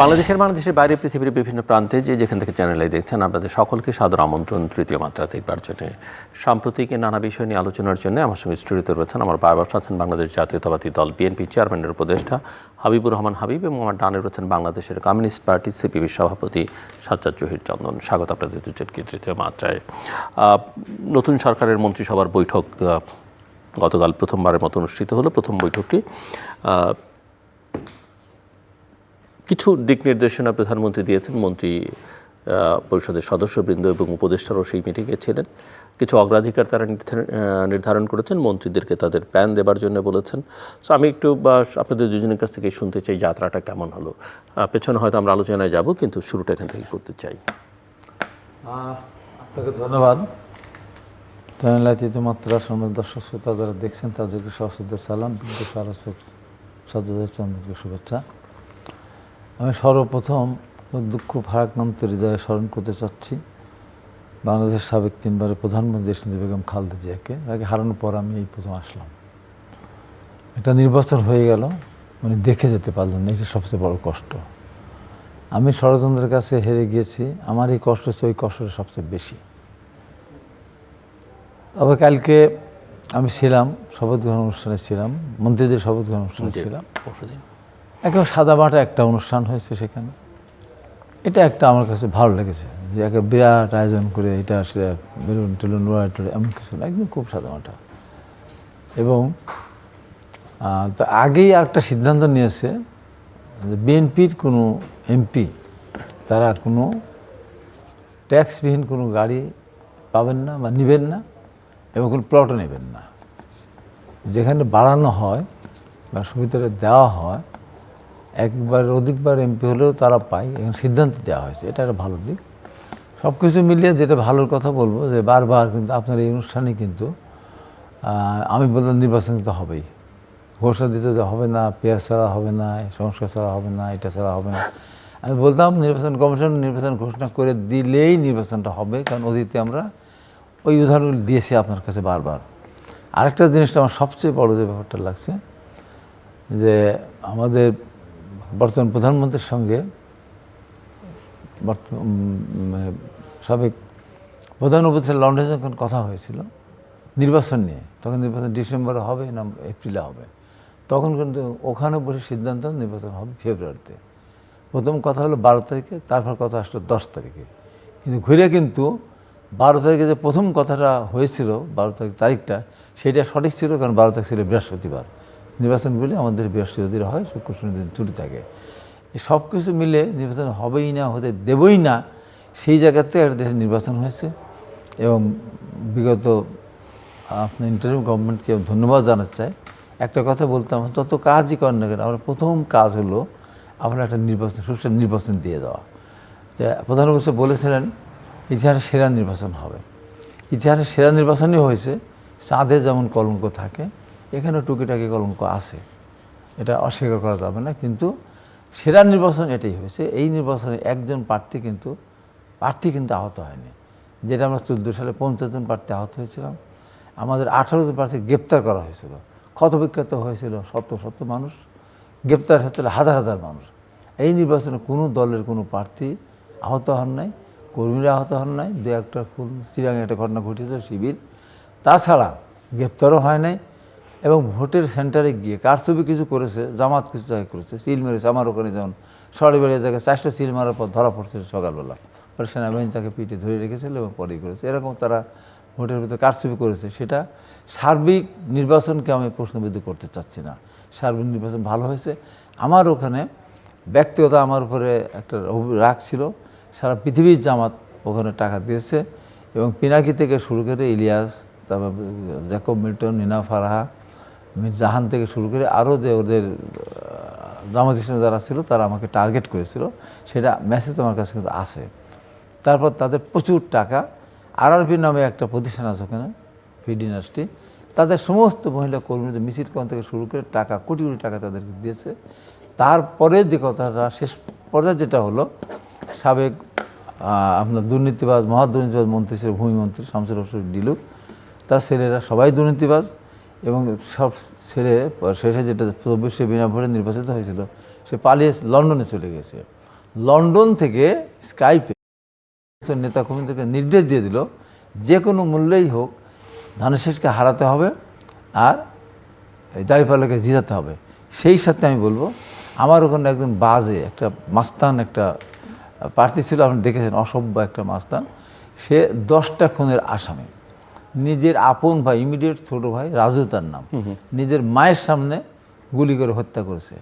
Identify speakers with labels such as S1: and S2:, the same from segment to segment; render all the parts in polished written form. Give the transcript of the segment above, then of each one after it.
S1: বাংলাদেশের বাইরে পৃথিবীর বিভিন্ন প্রান্তে যেখান থেকে চ্যানেলে দেখছেন আপনাদের সকলকে সাদর আমন্ত্রণ তৃতীয় মাত্রা দেখবার জন্য। সাম্প্রতিক নানা বিষয় নিয়ে আলোচনার জন্য আমার সঙ্গে স্টুডিওতে রয়েছেন আমার বাবার আছেন বাংলাদেশ জাতীয়তাবাদী দল বিএনপি চেয়ারম্যানের উপদেষ্টা হাবিবুর রহমান হাবিব এবং আমার ডানে রয়েছেন বাংলাদেশের কমিউনিস্ট পার্টি সিপিবির সভাপতি সাজ্জাদ জহির চন্দন। স্বাগত আপনাদের দুজনকে তৃতীয় মাত্রায়। নতুন সরকারের মন্ত্রিসভার বৈঠক গতকাল প্রথমবারের মতো অনুষ্ঠিত হলো। প্রথম বৈঠকটি কিছু দিক নির্দেশনা প্রধানমন্ত্রী দিয়েছেন, মন্ত্রী পরিষদের সদস্যবৃন্দ এবং উপদেষ্টারাও সেই মিটিংয়ে ছিলেন। কিছু অগ্রাধিকার তারা নির্ধারণ করেছেন, মন্ত্রীদেরকে তাদের প্ল্যান দেবার জন্য বলেছেন। সো আমি একটু আপনাদের দুজনের কাছ থেকে শুনতে চাই যাত্রাটা কেমন হলো। পেছনে হয়তো আমরা আলোচনায় যাব, কিন্তু শুরুটা এখান থেকে করতে চাই।
S2: আপনাকে ধন্যবাদ। চ্যানেল তৃতীয়মাত্রা সময় দর্শক শ্রোতা যারা দেখছেন তাদেরকে সশ্রদ্ধ সালাম, বিদ্যুৎ আলোচক সাজ্জাদ চন্দ্রকে শুভেচ্ছা। আমি সর্বপ্রথম দুঃখ ভারাক্রান্ত হৃদয়ে স্মরণ করতে চাচ্ছি বাংলাদেশের সাবেক তিনবারের প্রধানমন্ত্রী দেশনেত্রী বেগম খালেদা জিয়াকে। তাকে হারানোর পর আমি এই প্রথম আসলাম। একটা নির্বাচন হয়ে গেল, উনি দেখে যেতে পারলেন না, এটা সবচেয়ে বড় কষ্ট। আমি ষড়যন্ত্রের কাছে হেরে গিয়েছি, আমার এই কষ্ট হচ্ছে ওই কষ্টটা সবচেয়ে বেশি। তবে কালকে আমি ছিলাম শপথ গ্রহণ অনুষ্ঠানে, ছিলাম মন্ত্রীদের শপথ গ্রহণ অনুষ্ঠানে ছিলাম। একেবারে সাদামাটা একটা অনুষ্ঠান হয়েছে সেখানে। এটা একটা আমার কাছে ভালো লেগেছে যে একে বিরাট আয়োজন করে এটা আসলে বেলুন টেলুন উড়াটুড়ে এমন কিছু না, একদম খুব সাদামাটা। এবং তো আগেই আরেকটা সিদ্ধান্ত নিয়েছে যে বিএনপির কোনো এমপি তারা কোনো ট্যাক্সবিহীন কোনো গাড়ি পাবেন না বা নেবেন না, এবং কোনো প্লটও নেবেন না। যেখানে বাড়ানো হয় বা সুবিধাটা দেওয়া হয়, একবার অধিকবার এমপি হলেও তারা পায়, এখন সিদ্ধান্ত দেওয়া হয়েছে। এটা একটা ভালো দিক। সব কিছু মিলিয়ে যেটা ভালোর কথা বলবো যে বারবার কিন্তু আপনার এই অনুষ্ঠানে কিন্তু আমি বললাম নির্বাচন তো হবেই, ঘোষণা দিতে যে হবে না, পেঁয়াজ ছাড়া হবে না, সংস্কার ছাড়া হবে না, এটা ছাড়া হবে না। আমি বলতাম নির্বাচন কমিশন নির্বাচন ঘোষণা করে দিলেই নির্বাচনটা হবে, কারণ অতীতে আমরা ওই উদাহরণগুলো দিয়েছি আপনার কাছে বারবার। আরেকটা জিনিসটা আমার সবচেয়ে বড় যে ব্যাপারটা লাগছে যে আমাদের বর্তমান প্রধানমন্ত্রীর সঙ্গে সাবেক প্রধান উপদেষ্টা লন্ডনে যখন কথা হয়েছিল নির্বাচন নিয়ে, তখন নির্বাচন ডিসেম্বরে হবে না এপ্রিলে হবে, তখন কিন্তু ওখানে বসে সিদ্ধান্ত নির্বাচন হবে ফেব্রুয়ারিতে। প্রথম কথা হলো 12 তারিখে, তারপর কথা আসলো 10 তারিখে। কিন্তু ঘুরে কিন্তু 12 তারিখে যে প্রথম কথাটা হয়েছিল, 12 তারিখটা সেটা সঠিক ছিল, কারণ 12 তারিখ ছিল বৃহস্পতিবার। নির্বাচনগুলি আমাদের বৃহস্পতিবার হয়, শুক্র শনি দিন ছুটি থাকে। এই সব কিছু মিলে নির্বাচন হবেই না, হতে দেবই না, সেই জায়গাতে একটা দেশের নির্বাচন হয়েছে। এবং বিগত আপনার ইন্টারিম গভর্নমেন্টকে ধন্যবাদ জানাতে চাই। একটা কথা বলতাম, তত কাজই করেন না কেন, আমার প্রথম কাজ হলো আপনার একটা নির্বাচন, সুষ্ঠু নির্বাচন দিয়ে দেওয়া। যে প্রধানমন্ত্রী বলেছিলেন ইতিহাসে সেরা নির্বাচন হবে। ইতিহাসে সেরা নির্বাচনই হয়েছে। চাঁদে যেমন কলঙ্ক থাকে, এখানে টুকিটাকি কলঙ্ক আছে, এটা অস্বীকার করা যাবে না, কিন্তু সেরা নির্বাচন এটাই হয়েছে। এই নির্বাচনে একজন প্রার্থী কিন্তু আহত হয়নি, যেটা আমরা 14 সালে 50 জন প্রার্থী আহত হয়েছিলাম। আমাদের 18 জন প্রার্থী গ্রেপ্তার করা হয়েছিল, ক্ষতবিক্ষত হয়েছিল শত মানুষ, গ্রেপ্তার হয়েছিল হাজার হাজার মানুষ। এই নির্বাচনে কোনো দলের কোনো প্রার্থী আহত হন নাই, কর্মীরা আহত হন নাই। দু একটা চিরাঙে একটা ঘটনা ঘটেছিল শিবির, তাছাড়া গ্রেপ্তারও হয় নাই। এবং ভোটের সেন্টারে গিয়ে কারচুপি কিছু করেছে, জামাত কিছু জায়গায় করেছে, সিল মেরেছে। আমার ওখানে যেমন সরিবাড়ির জায়গায় 4টা সিল মারার পর ধরা পড়ছে সকালবেলা, পরে সেনাবাহিনী তাকে পিঠে ধরে রেখেছিল এবং পরেই করেছে। এরকম তারা ভোটের ভিতরে কারচুপি করেছে। সেটা সার্বিক নির্বাচনকে আমি প্রশ্নবিদ্ধ করতে চাচ্ছি না। সার্বিক নির্বাচন ভালো হয়েছে। আমার ওখানে ব্যক্তিগত আমার উপরে একটা রাগ ছিল, সারা পৃথিবীর জামাত ওখানে টাকা দিয়েছে, এবং পিনাকি থেকে শুরু করে ইলিয়াস, তারপর জ্যাকব মিল্টন, নিনা ফারাহা, মির জাহান থেকে শুরু করে আরও যে ওদের জামাত ইসলাম যারা ছিল তারা আমাকে টার্গেট করেছিল, সেটা মেসেজ আমার কাছে কিন্তু আছে। তারপর তাদের প্রচুর টাকা, আরআরপি নামে একটা প্রতিষ্ঠান আছে ওখানে, ফিড ইন্ডাস্ট্রি, তাদের সমস্ত মহিলা কর্মীদের মিছিলকরণ থেকে শুরু করে টাকা কোটি কোটি টাকা তাদেরকে দিয়েছে। তারপরে যে কথাটা শেষ পর্যায়ে যেটা হলো, সাবেক আপনার দুর্নীতিবাজ, মহাদুর্নীতিবাজ মন্ত্রী ছিল ভূমিমন্ত্রী শামসুল হোসেন ডিলু, তার ছেলেরা সবাই দুর্নীতিবাজ, এবং সব ছেলে শেষে যেটা 24 বিনা ভোটে নির্বাচিত হয়েছিল, সে পালিয়ে লন্ডনে চলে গেছে। লন্ডন থেকে স্কাইপে নেতা কর্মীদেরকে নির্দেশ দিয়ে দিল যে কোনো মূল্যেই হোক ধানের শীষকে হারাতে হবে আর এই দাঁড়িপাল্লাকে জিতাতে হবে। সেই সাথে আমি বলবো আমার ওখানে একজন বাজে একটা মাস্তান একটা প্রার্থী ছিল, আপনি দেখেছেন, অসভ্য একটা মাস্তান। সে 10টা খুনের আসামি, নিজের আপন ভাই ইমিডিয়েট ছোট ভাই রাজু তার নাম, নিজের মায়ের সামনে গুলি করে হত্যা করেছে।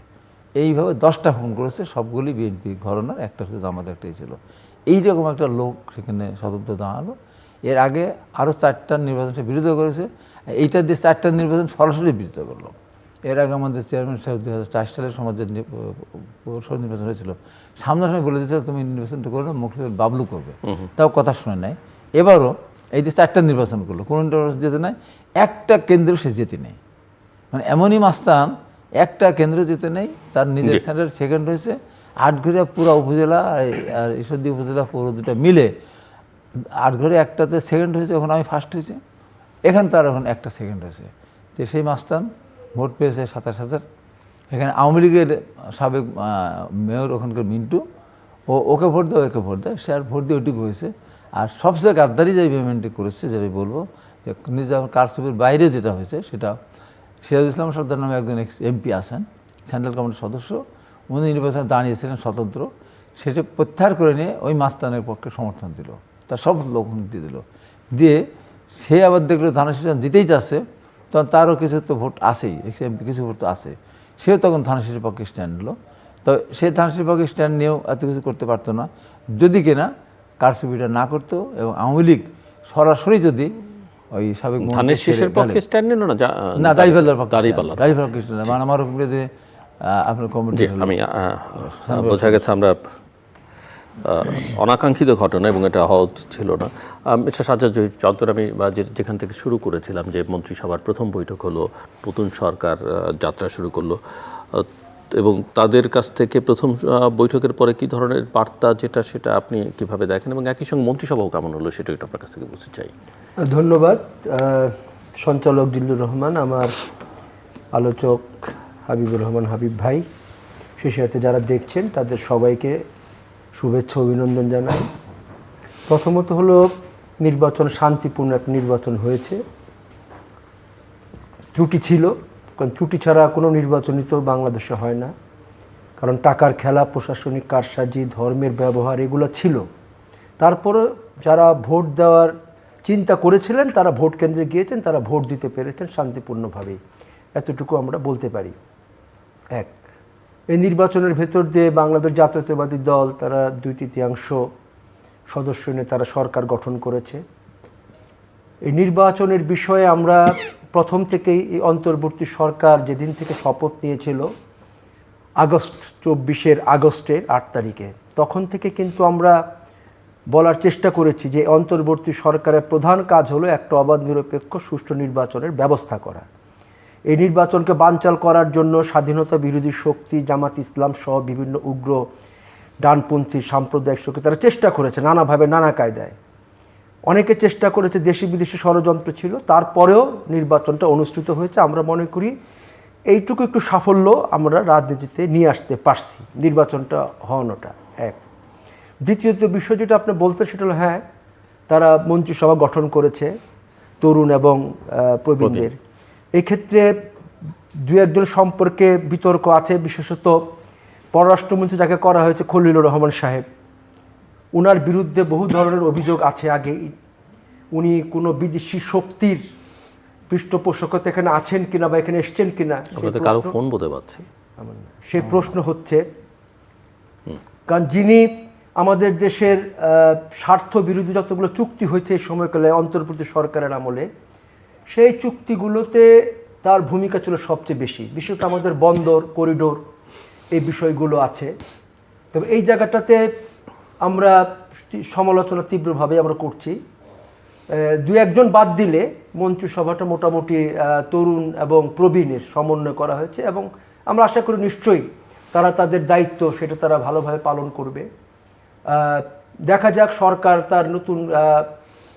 S2: এইভাবে 10টা খুন করেছে, সবগুলি বিএনপি ঘরানার, একটা শুধু আমাদের একটাই ছিল। এইরকম একটা লোক সেখানে স্বতন্ত্র দাঁড়ালো। এর আগে আরও 4টা নির্বাচন সে বিরোধিতা করেছে, এইটা দিয়ে 4টা নির্বাচন সরাসরি বিরোধিতা করলো। এর আগে আমাদের চেয়ারম্যান সাহেব 2004 সালের সমাজের পৌরসভা নির্বাচন হয়েছিল, সামনাসামনি বলে দিয়েছিল তুমি নির্বাচনটা করো না, মুখলিসুর বাবলু করবে, তাও কথা শুনে নাই। এবারও এই যে 4টা নির্বাচন করলো, কোনো নির্বাচন যেতে নাই, একটা কেন্দ্র সে যেতে নেই। মানে এমনই মাস্তান, একটা কেন্দ্র যেতে নেই, তার নিজের সেন্টার সেকেন্ড হয়েছে। আটঘরিয়া পুরা উপজেলা আর ঈশ্বরদী উপজেলা পৌর দুটা মিলে আটঘরে একটাতে সেকেন্ড হয়েছে, ওখানে আমি ফার্স্ট হয়েছি, এখানে তার এখন একটা সেকেন্ড হয়েছে। তো সেই মাস্তান ভোট পেয়েছে 27,000। এখানে আওয়ামী লীগের সাবেক মেয়র ওখানকার মিন্টু, ওকে ভোট দেয়, ওকে ভোট দেয়, সে আর ভোট দিয়ে ওইটুকু হয়েছে। আর সবচেয়ে গাদ্দারি যে পেমেন্টটি করেছে, যেটা বলবো যে নিজে কারচুপির বাইরে যেটা হয়েছে, সেটা সিরাজুল ইসলাম সর্দার নামে একজন এমপি আছেন, সেন্ট্রাল কমিটির সদস্য, উনি নির্বাচনে দাঁড়িয়েছিলেন স্বতন্ত্র, সেটা প্রত্যাহার করে নিয়ে ওই মাস্তানের পক্ষে সমর্থন দিল, তার সব লোক দিয়ে দিল। দিয়ে সে আবার দেখলো ধানের শীষ জিতেই যাচ্ছে, তখন তারও কিছু তো ভোট আসেই, এমপি কিছু ভোট তো আসে, সেও তখন ধানের শীষের পক্ষে স্ট্যান্ড নিল। তো সে ধানের শীষের পক্ষে স্ট্যান্ড নিয়েও এত কিছু করতে পারতো না যদি কিনা কারচুপিটা না করতো, এবং আওয়ামী লীগ সরাসরি যদি ওই সাবেক
S1: ধানের শীষের পক্ষে স্ট্যান্ড নিল না,
S2: না দাঁড়িপাল্লার পক্ষে,
S1: দাঁড়িপাল্লা
S2: পক্ষে স্ট্যান্ড, মানে আমার ওখানে যে আপনার কমিটি,
S1: আমি বোঝা গেছে আমরা অনাকাঙ্ক্ষিত ঘটনা এবং এটা হওয়া উচিত ছিল না। মিস্টার সাজ্জাদ চত্বর, আমি যেখান থেকে শুরু করেছিলাম যে মন্ত্রিসভার প্রথম বৈঠক হলো, নতুন সরকার যাত্রা শুরু করলো, এবং তাদের কাছ থেকে প্রথম বৈঠকের পরে কি ধরনের বার্তা যেটা সেটা আপনি কিভাবে দেখেন, এবং একই সঙ্গে মন্ত্রিসভাও কেমন হলো সেটা একটু আপনার কাছ থেকে বুঝতে চাই।
S3: ধন্যবাদ সঞ্চালক জিল্লুর রহমান, আমার আলোচক হাবিবুর রহমান হাবিব ভাই, সেই সাথে যারা দেখছেন তাদের সবাইকে শুভেচ্ছা অভিনন্দন জানাই। প্রথমত হলো নির্বাচন শান্তিপূর্ণ একটা নির্বাচন হয়েছে। ত্রুটি ছিল, কারণ ত্রুটি ছাড়া কোনো নির্বাচনই তো বাংলাদেশে হয় না, কারণ টাকার খেলা, প্রশাসনিক কারসাজি, ধর্মের ব্যবহার এগুলো ছিল। তারপরে যারা ভোট দেওয়ার চিন্তা করেছিলেন তারা ভোট কেন্দ্রে গিয়েছেন, তারা ভোট দিতে পেরেছেন শান্তিপূর্ণভাবেই, এতটুকু আমরা বলতে পারি। এক, এই নির্বাচনের ভেতর দিয়ে বাংলাদেশ জাতীয়তাবাদী দল তারা 2/3 সদস্য নিয়ে তারা সরকার গঠন করেছে। এই নির্বাচনের বিষয়ে আমরা প্রথম থেকেই এই অন্তর্বর্তী সরকার যেদিন থেকে শপথ নিয়েছিল আগস্ট 24 8 তারিখে, তখন থেকে কিন্তু আমরা বলার চেষ্টা করেছি যে অন্তর্বর্তী সরকারের প্রধান কাজ হলো একটা অবাধ নিরপেক্ষ সুষ্ঠু নির্বাচনের ব্যবস্থা করা। এই নির্বাচনকে বানচাল করার জন্য স্বাধীনতা বিরোধী শক্তি, জামাত ইসলাম সহ বিভিন্ন উগ্র ডানপন্থী সাম্প্রদায়িক শক্তি তারা চেষ্টা করেছে নানাভাবে, নানা কায়দায়। অনেকে চেষ্টা করেছে, দেশি বিদেশি ষড়যন্ত্র ছিল, তারপরেও নির্বাচনটা অনুষ্ঠিত হয়েছে। আমরা মনে করি এইটুকু একটু সাফল্য আমরা রাজনীতিতে নিয়ে আসতে পারছি, নির্বাচনটা হওয়ানোটা। এক, দ্বিতীয়ত বিষয় যেটা আপনি বলতে, সেটা হলো হ্যাঁ, তারা মন্ত্রিসভা গঠন করেছে তরুণ এবং প্রবীণদের। এই ক্ষেত্রে দু একজন সম্পর্কে বিতর্ক আছে, বিশেষত পররাষ্ট্রমন্ত্রী যাকে করা হয়েছে খলিলুর রহমান সাহেব, উনার বিরুদ্ধে বহু ধরনের অভিযোগ আছে আগেই। উনি কোনো বিদেশি শক্তির পৃষ্ঠপোষকতা এখানে আছেন কিনা বা এখানে এসছেন কিনা,
S1: কারো ফোন বলতে পারছি,
S3: সেই প্রশ্ন হচ্ছে। কারণ যিনি আমাদের দেশের স্বার্থ বিরোধী যতগুলো চুক্তি হয়েছে এই সময়কালে অন্তর্বর্তী সরকারের আমলে, সেই চুক্তিগুলোতে তার ভূমিকা ছিল সবচেয়ে বেশি, বিশেষত আমাদের বন্দর করিডোর এই বিষয়গুলো আছে। তবে এই জায়গাটাতে আমরা সমালোচনা তীব্রভাবে আমরা করছি। দু একজন বাদ দিলে মন্ত্রিসভাটা মোটামুটি তরুণ এবং প্রবীণের সমন্বয় করা হয়েছে, এবং আমরা আশা করি নিশ্চয়ই তারা তাদের দায়িত্ব সেটা তারা ভালোভাবে পালন করবে। দেখা যাক সরকার তার নতুন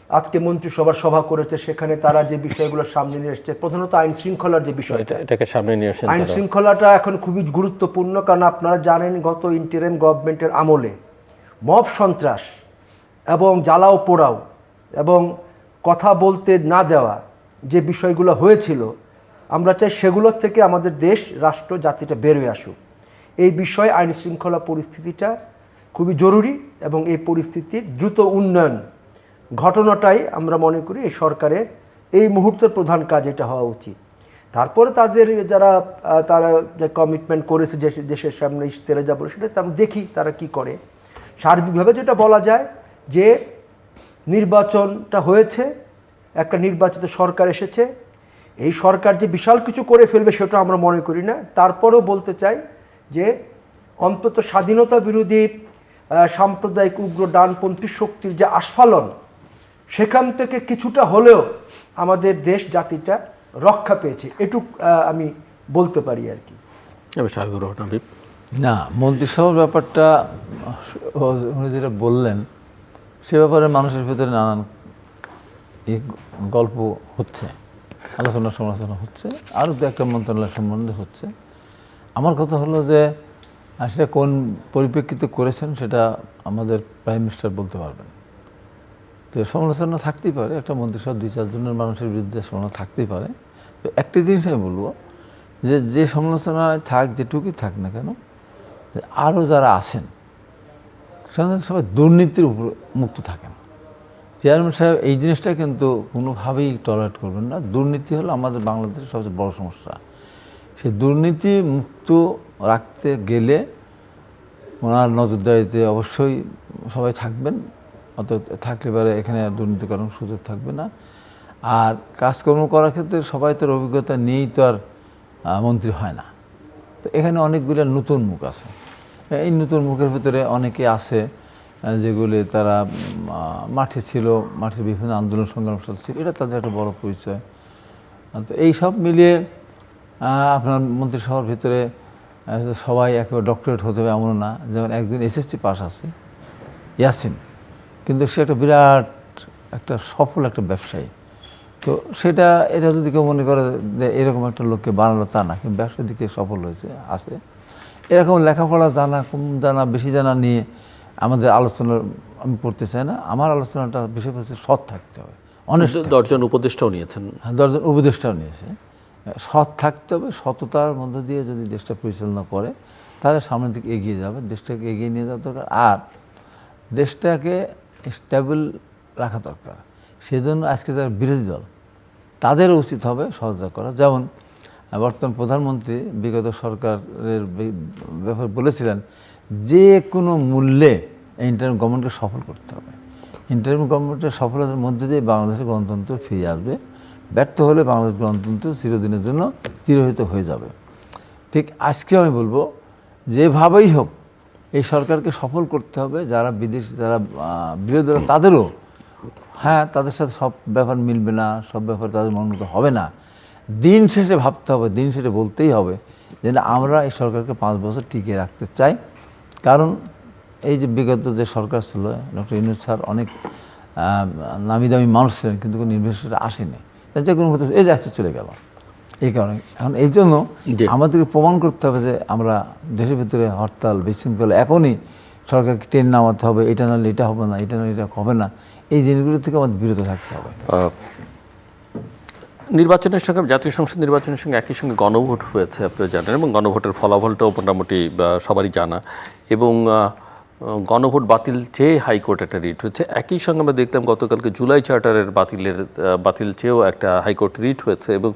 S3: আজকে মন্ত্রিসভার সভা করেছে, সেখানে তারা যে বিষয়গুলো সামনে নিয়ে এসছে, প্রধানত আইন শৃঙ্খলার যে বিষয়টা,
S1: এটাকে সামনে নিয়ে আসেন
S3: আইন শৃঙ্খলাটা এখন খুবই গুরুত্বপূর্ণ। কারণ আপনারা জানেন গত ইন্টারিম গভর্নমেন্টের আমলে মব সন্ত্রাস এবং জ্বালাও পোড়াও এবং কথা বলতে না দেওয়া যে বিষয়গুলো হয়েছিল, আমরা চাই সেগুলোর থেকে আমাদের দেশ, রাষ্ট্র, জাতিটা বেরোয় আসুক। এই বিষয়ে আইন শৃঙ্খলা পরিস্থিতিটা খুবই জরুরি এবং এই পরিস্থিতির দ্রুত উন্নয়ন ঘটনাটাই আমরা মনে করি এই সরকারের এই মুহূর্তের প্রধান কাজ এটা হওয়া উচিত। তারপরে তাদের তারা যে কমিটমেন্ট করেছে দেশের সামনে ইশতেহারে যা বলে, সেটা আমরা দেখি তারা কি করে। সার্বিকভাবে যেটা বলা যায় যে নির্বাচনটা হয়েছে, একটা নির্বাচিত সরকার এসেছে, এই সরকার যে বিশাল কিছু করে ফেলবে সেটা আমরা মনে করি না। তারপরেও বলতে চাই যে অন্তত স্বাধীনতা বিরোধী সাম্প্রদায়িক উগ্র ডানপন্থী শক্তির যে আস্ফালন, সেখান থেকে কিছুটা হলেও আমাদের দেশ জাতিটা রক্ষা পেয়েছে, এটুক আমি বলতে পারি আর কি।
S2: না, মন্ত্রিসভার ব্যাপারটা উনি যেটা বললেন সে ব্যাপারে মানুষের ভিতরে নানান গল্প হচ্ছে, আলোচনা সমালোচনা হচ্ছে, আরও দু একটা মন্ত্রণালয় সম্বন্ধে হচ্ছে। আমার কথা হলো যে সেটা কোন পরিপ্রেক্ষিতে করেছেন সেটা আমাদের প্রাইম মিনিস্টার বলতে পারবেন। তো সমালোচনা থাকতেই পারে, একটা মন্ত্রিসভা 2-4 জনের মানুষের বিরুদ্ধে সমালোচনা থাকতেই পারে। তো একটা জিনিস আমি বলবো যে সমালোচনায় থাক, যেটুকুই থাক না কেন, আরও যারা আছেন সবাই দুর্নীতির উপর মুক্ত থাকেন। চেয়ারম্যান সাহেব এই জিনিসটা কিন্তু কোনোভাবেই টলারেট করবেন না। দুর্নীতি হলো আমাদের বাংলাদেশের সবচেয়ে বড় সমস্যা। সেই দুর্নীতি মুক্ত রাখতে গেলে ওনার নজরদারিতে অবশ্যই সবাই থাকবেন, অত থাকলে পারে এখানে দুর্নীতি করার সুযোগ থাকবে না। আর কাজকর্ম করার ক্ষেত্রে সবাই তার অভিজ্ঞতা নিয়েই তো আর মন্ত্রী হয় না। তো এখানে অনেকগুলো নতুন মুখ আছে। এই নতুন মুখের ভিতরে অনেকে আছে যেগুলি তারা মাঠে ছিল, মাঠের বিভিন্ন আন্দোলন সংগ্রাম ছিল, এটা তাদের একটা বড় পরিচয়। তো এই সব মিলিয়ে আপনার মন্ত্রিসভার ভিতরে সবাই একেবারে ডক্টরেট হতে হবে এমন না। যেমন একদিন এসএসসি পাস আছে ইয়াসিন, কিন্তু সে একটা বিরাট একটা সফল একটা ব্যবসায়ী। তো এটা যদি কেউ মনে করে যে এরকম একটা লোককে বানালো, তা না, কিন্তু ব্যবসার দিকে সফল হয়েছে আছে। এরকম লেখাপড়া জানা, কম জানা, বেশি জানা নিয়ে আমাদের আলোচনা আমি করতে চাই না। আমার আলোচনাটা বেশি হচ্ছে সৎ থাকতে হবে। অনেক
S1: 10 জন উপদেষ্টাও নিয়েছেন,
S2: 10 জন উপদেষ্টাও নিয়েছে। সৎ থাকতে হবে, সততার মধ্য দিয়ে যদি দেশটা পরিচালনা করে তাহলে সামনের দিকে এগিয়ে যাবে, দেশটাকে এগিয়ে নিয়ে যাওয়া দরকার। আর দেশটাকে স্টেবল রাখা দরকার। সেই জন্য আজকে যারা বিরোধী দল তাদেরও উচিত হবে সহযোগিতা করা। যেমন বর্তমান প্রধানমন্ত্রী বিগত সরকারের ব্যাপারে বলেছিলেন যে কোনো মূল্যে ইন্টারিম গভর্নমেন্টকে সফল করতে হবে। ইন্টারিম গভর্নমেন্টের সফলতার মধ্যে দিয়ে বাংলাদেশের গণতন্ত্র ফিরে আসবে। ব্যর্থ হলে বাংলাদেশ গণতন্ত্র চিরদিনের জন্য তিরোহিত হয়ে যাবে। ঠিক আজকেও আমি বলবো যেভাবেই হোক এই সরকারকে সফল করতে হবে। যারা বিরোধী দল তাদেরও, হ্যাঁ, তাদের সাথে সব ব্যাপার মিলবে না, সব ব্যাপার তাদের মনোনীত হবে না। দিন শেষে ভাবতে হবে, দিন শেষে বলতেই হবে যে না, আমরা এই সরকারকে 5 বছর টিকিয়ে রাখতে চাই। কারণ এই যে বিগত যে সরকার ছিল, ডক্টর ইউনূস স্যার অনেক নামি দামি মানুষ ছিলেন, কিন্তু কোনো নির্বাচনে আসেনি। যে কোনো হতে এই যে একসাথে চলে গেল। এই কারণে এখন এই জন্য আমাদেরকে প্রমাণ করতে হবে যে আমরা দেশের ভিতরে হরতাল, বিশৃঙ্খলা এখনই সরকারকে টেনে নামাতে হবে। এটা নাহলে এটা হবে না, এটা নাহলে এটা হবে না। এই জিনিসগুলো থেকে আমাদের বিরত থাকতে হবে।
S1: নির্বাচনের সঙ্গে, জাতীয় সংসদ নির্বাচনের সঙ্গে একই সঙ্গে গণভোট হয়েছে, আপনারা জানেন, এবং গণভোটের ফলাফলটাও মোটামুটি সবারই জানা। এবং গণভোট বাতিল চেয়ে হাইকোর্ট একটা রিট হয়েছে। একই সঙ্গে আমরা দেখলাম গতকালকে জুলাই চার্টারের বাতিল চেয়েও একটা হাইকোর্ট রিট হয়েছে। এবং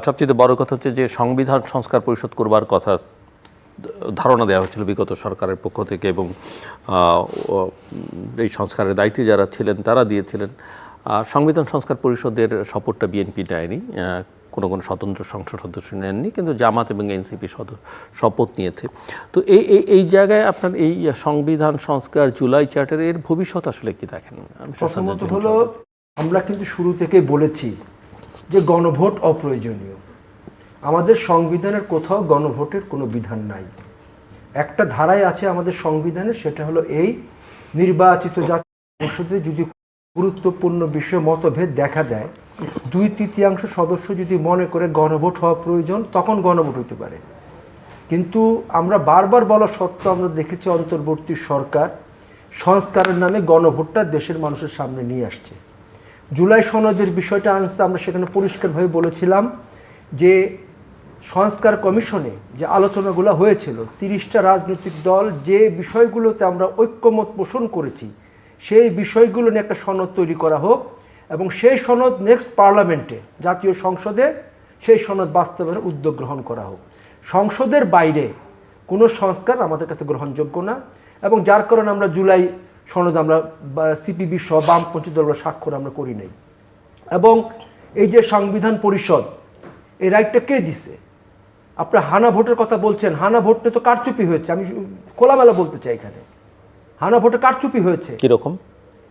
S1: সবচেয়ে বড় কথা হচ্ছে যে সংবিধান সংস্কার পরিষদ করবার কথা ধারণা দেওয়া হচ্ছিল বিগত সরকারের পক্ষ থেকে, এবং এই সংস্কারের দায়িত্বে যারা ছিলেন তারা দিয়েছিলেন। সংবিধান সংস্কার পরিষদের শপথটা বিএনপি নেয়নি, কোনো স্বতন্ত্র সংসদ সদস্য নেননি, কিন্তু জামাত এবং এনসিপি শপথ নিয়েছে। তো এই জায়গায় আপনার এই সংবিধান সংস্কার, জুলাই চার্টারের ভবিষ্যৎ আসলে কি দেখেন?
S3: প্রথমত হলো, আমরা কিন্তু শুরু থেকে বলেছি যে গণভোট অপ্রয়োজনীয়। আমাদের সংবিধানের কোথাও গণভোটের কোনো বিধান নাই। একটা ধারায় আছে আমাদের সংবিধানে, সেটা হলো এই নির্বাচিত জাতীয় সংসদে যদি গুরুত্বপূর্ণ বিষয়ে মতভেদ দেখা দেয়, 2/3 সদস্য যদি মনে করে গণভোট হওয়া প্রয়োজন তখন গণভোট হতে পারে। কিন্তু আমরা বারবার বলা সত্ত্বেও আমরা দেখেছি অন্তর্বর্তী সরকার সংস্কারের নামে গণভোটটা দেশের মানুষের সামনে নিয়ে আসছে। জুলাই সনদের বিষয়টা আনতে আমরা সেখানে পরিষ্কারভাবে বলেছিলাম যে সংস্কার কমিশনে যে আলোচনাগুলো হয়েছিল 30টা রাজনৈতিক দল যে বিষয়গুলোতে আমরা ঐক্যমত পোষণ করেছি সেই বিষয়গুলো নিয়ে একটা সনদ তৈরি করা হোক এবং সেই সনদ নেক্সট পার্লামেন্টে জাতীয় সংসদে সেই সনদ বাস্তবায়নের উদ্যোগ গ্রহণ করা হোক। সংসদের বাইরে কোনো সংস্কার আমাদের কাছে গ্রহণযোগ্য না এবং যার কারণে আমরা জুলাই সনদ আমরা সিপিবি সহ বামপন্থী দলগুলো স্বাক্ষর আমরা করি নাই। এবং এই যে সংবিধান পরিষদ এই রাইটটা কে দিছে? আপনার হানা ভোটের কথা বলছেন, হানা ভোট নিয়ে তো কারচুপি হয়েছে। আমি খোলামেলা বলতে চাই এখানে হানা ভোটে কারচুপি হয়েছে।
S1: কীরকম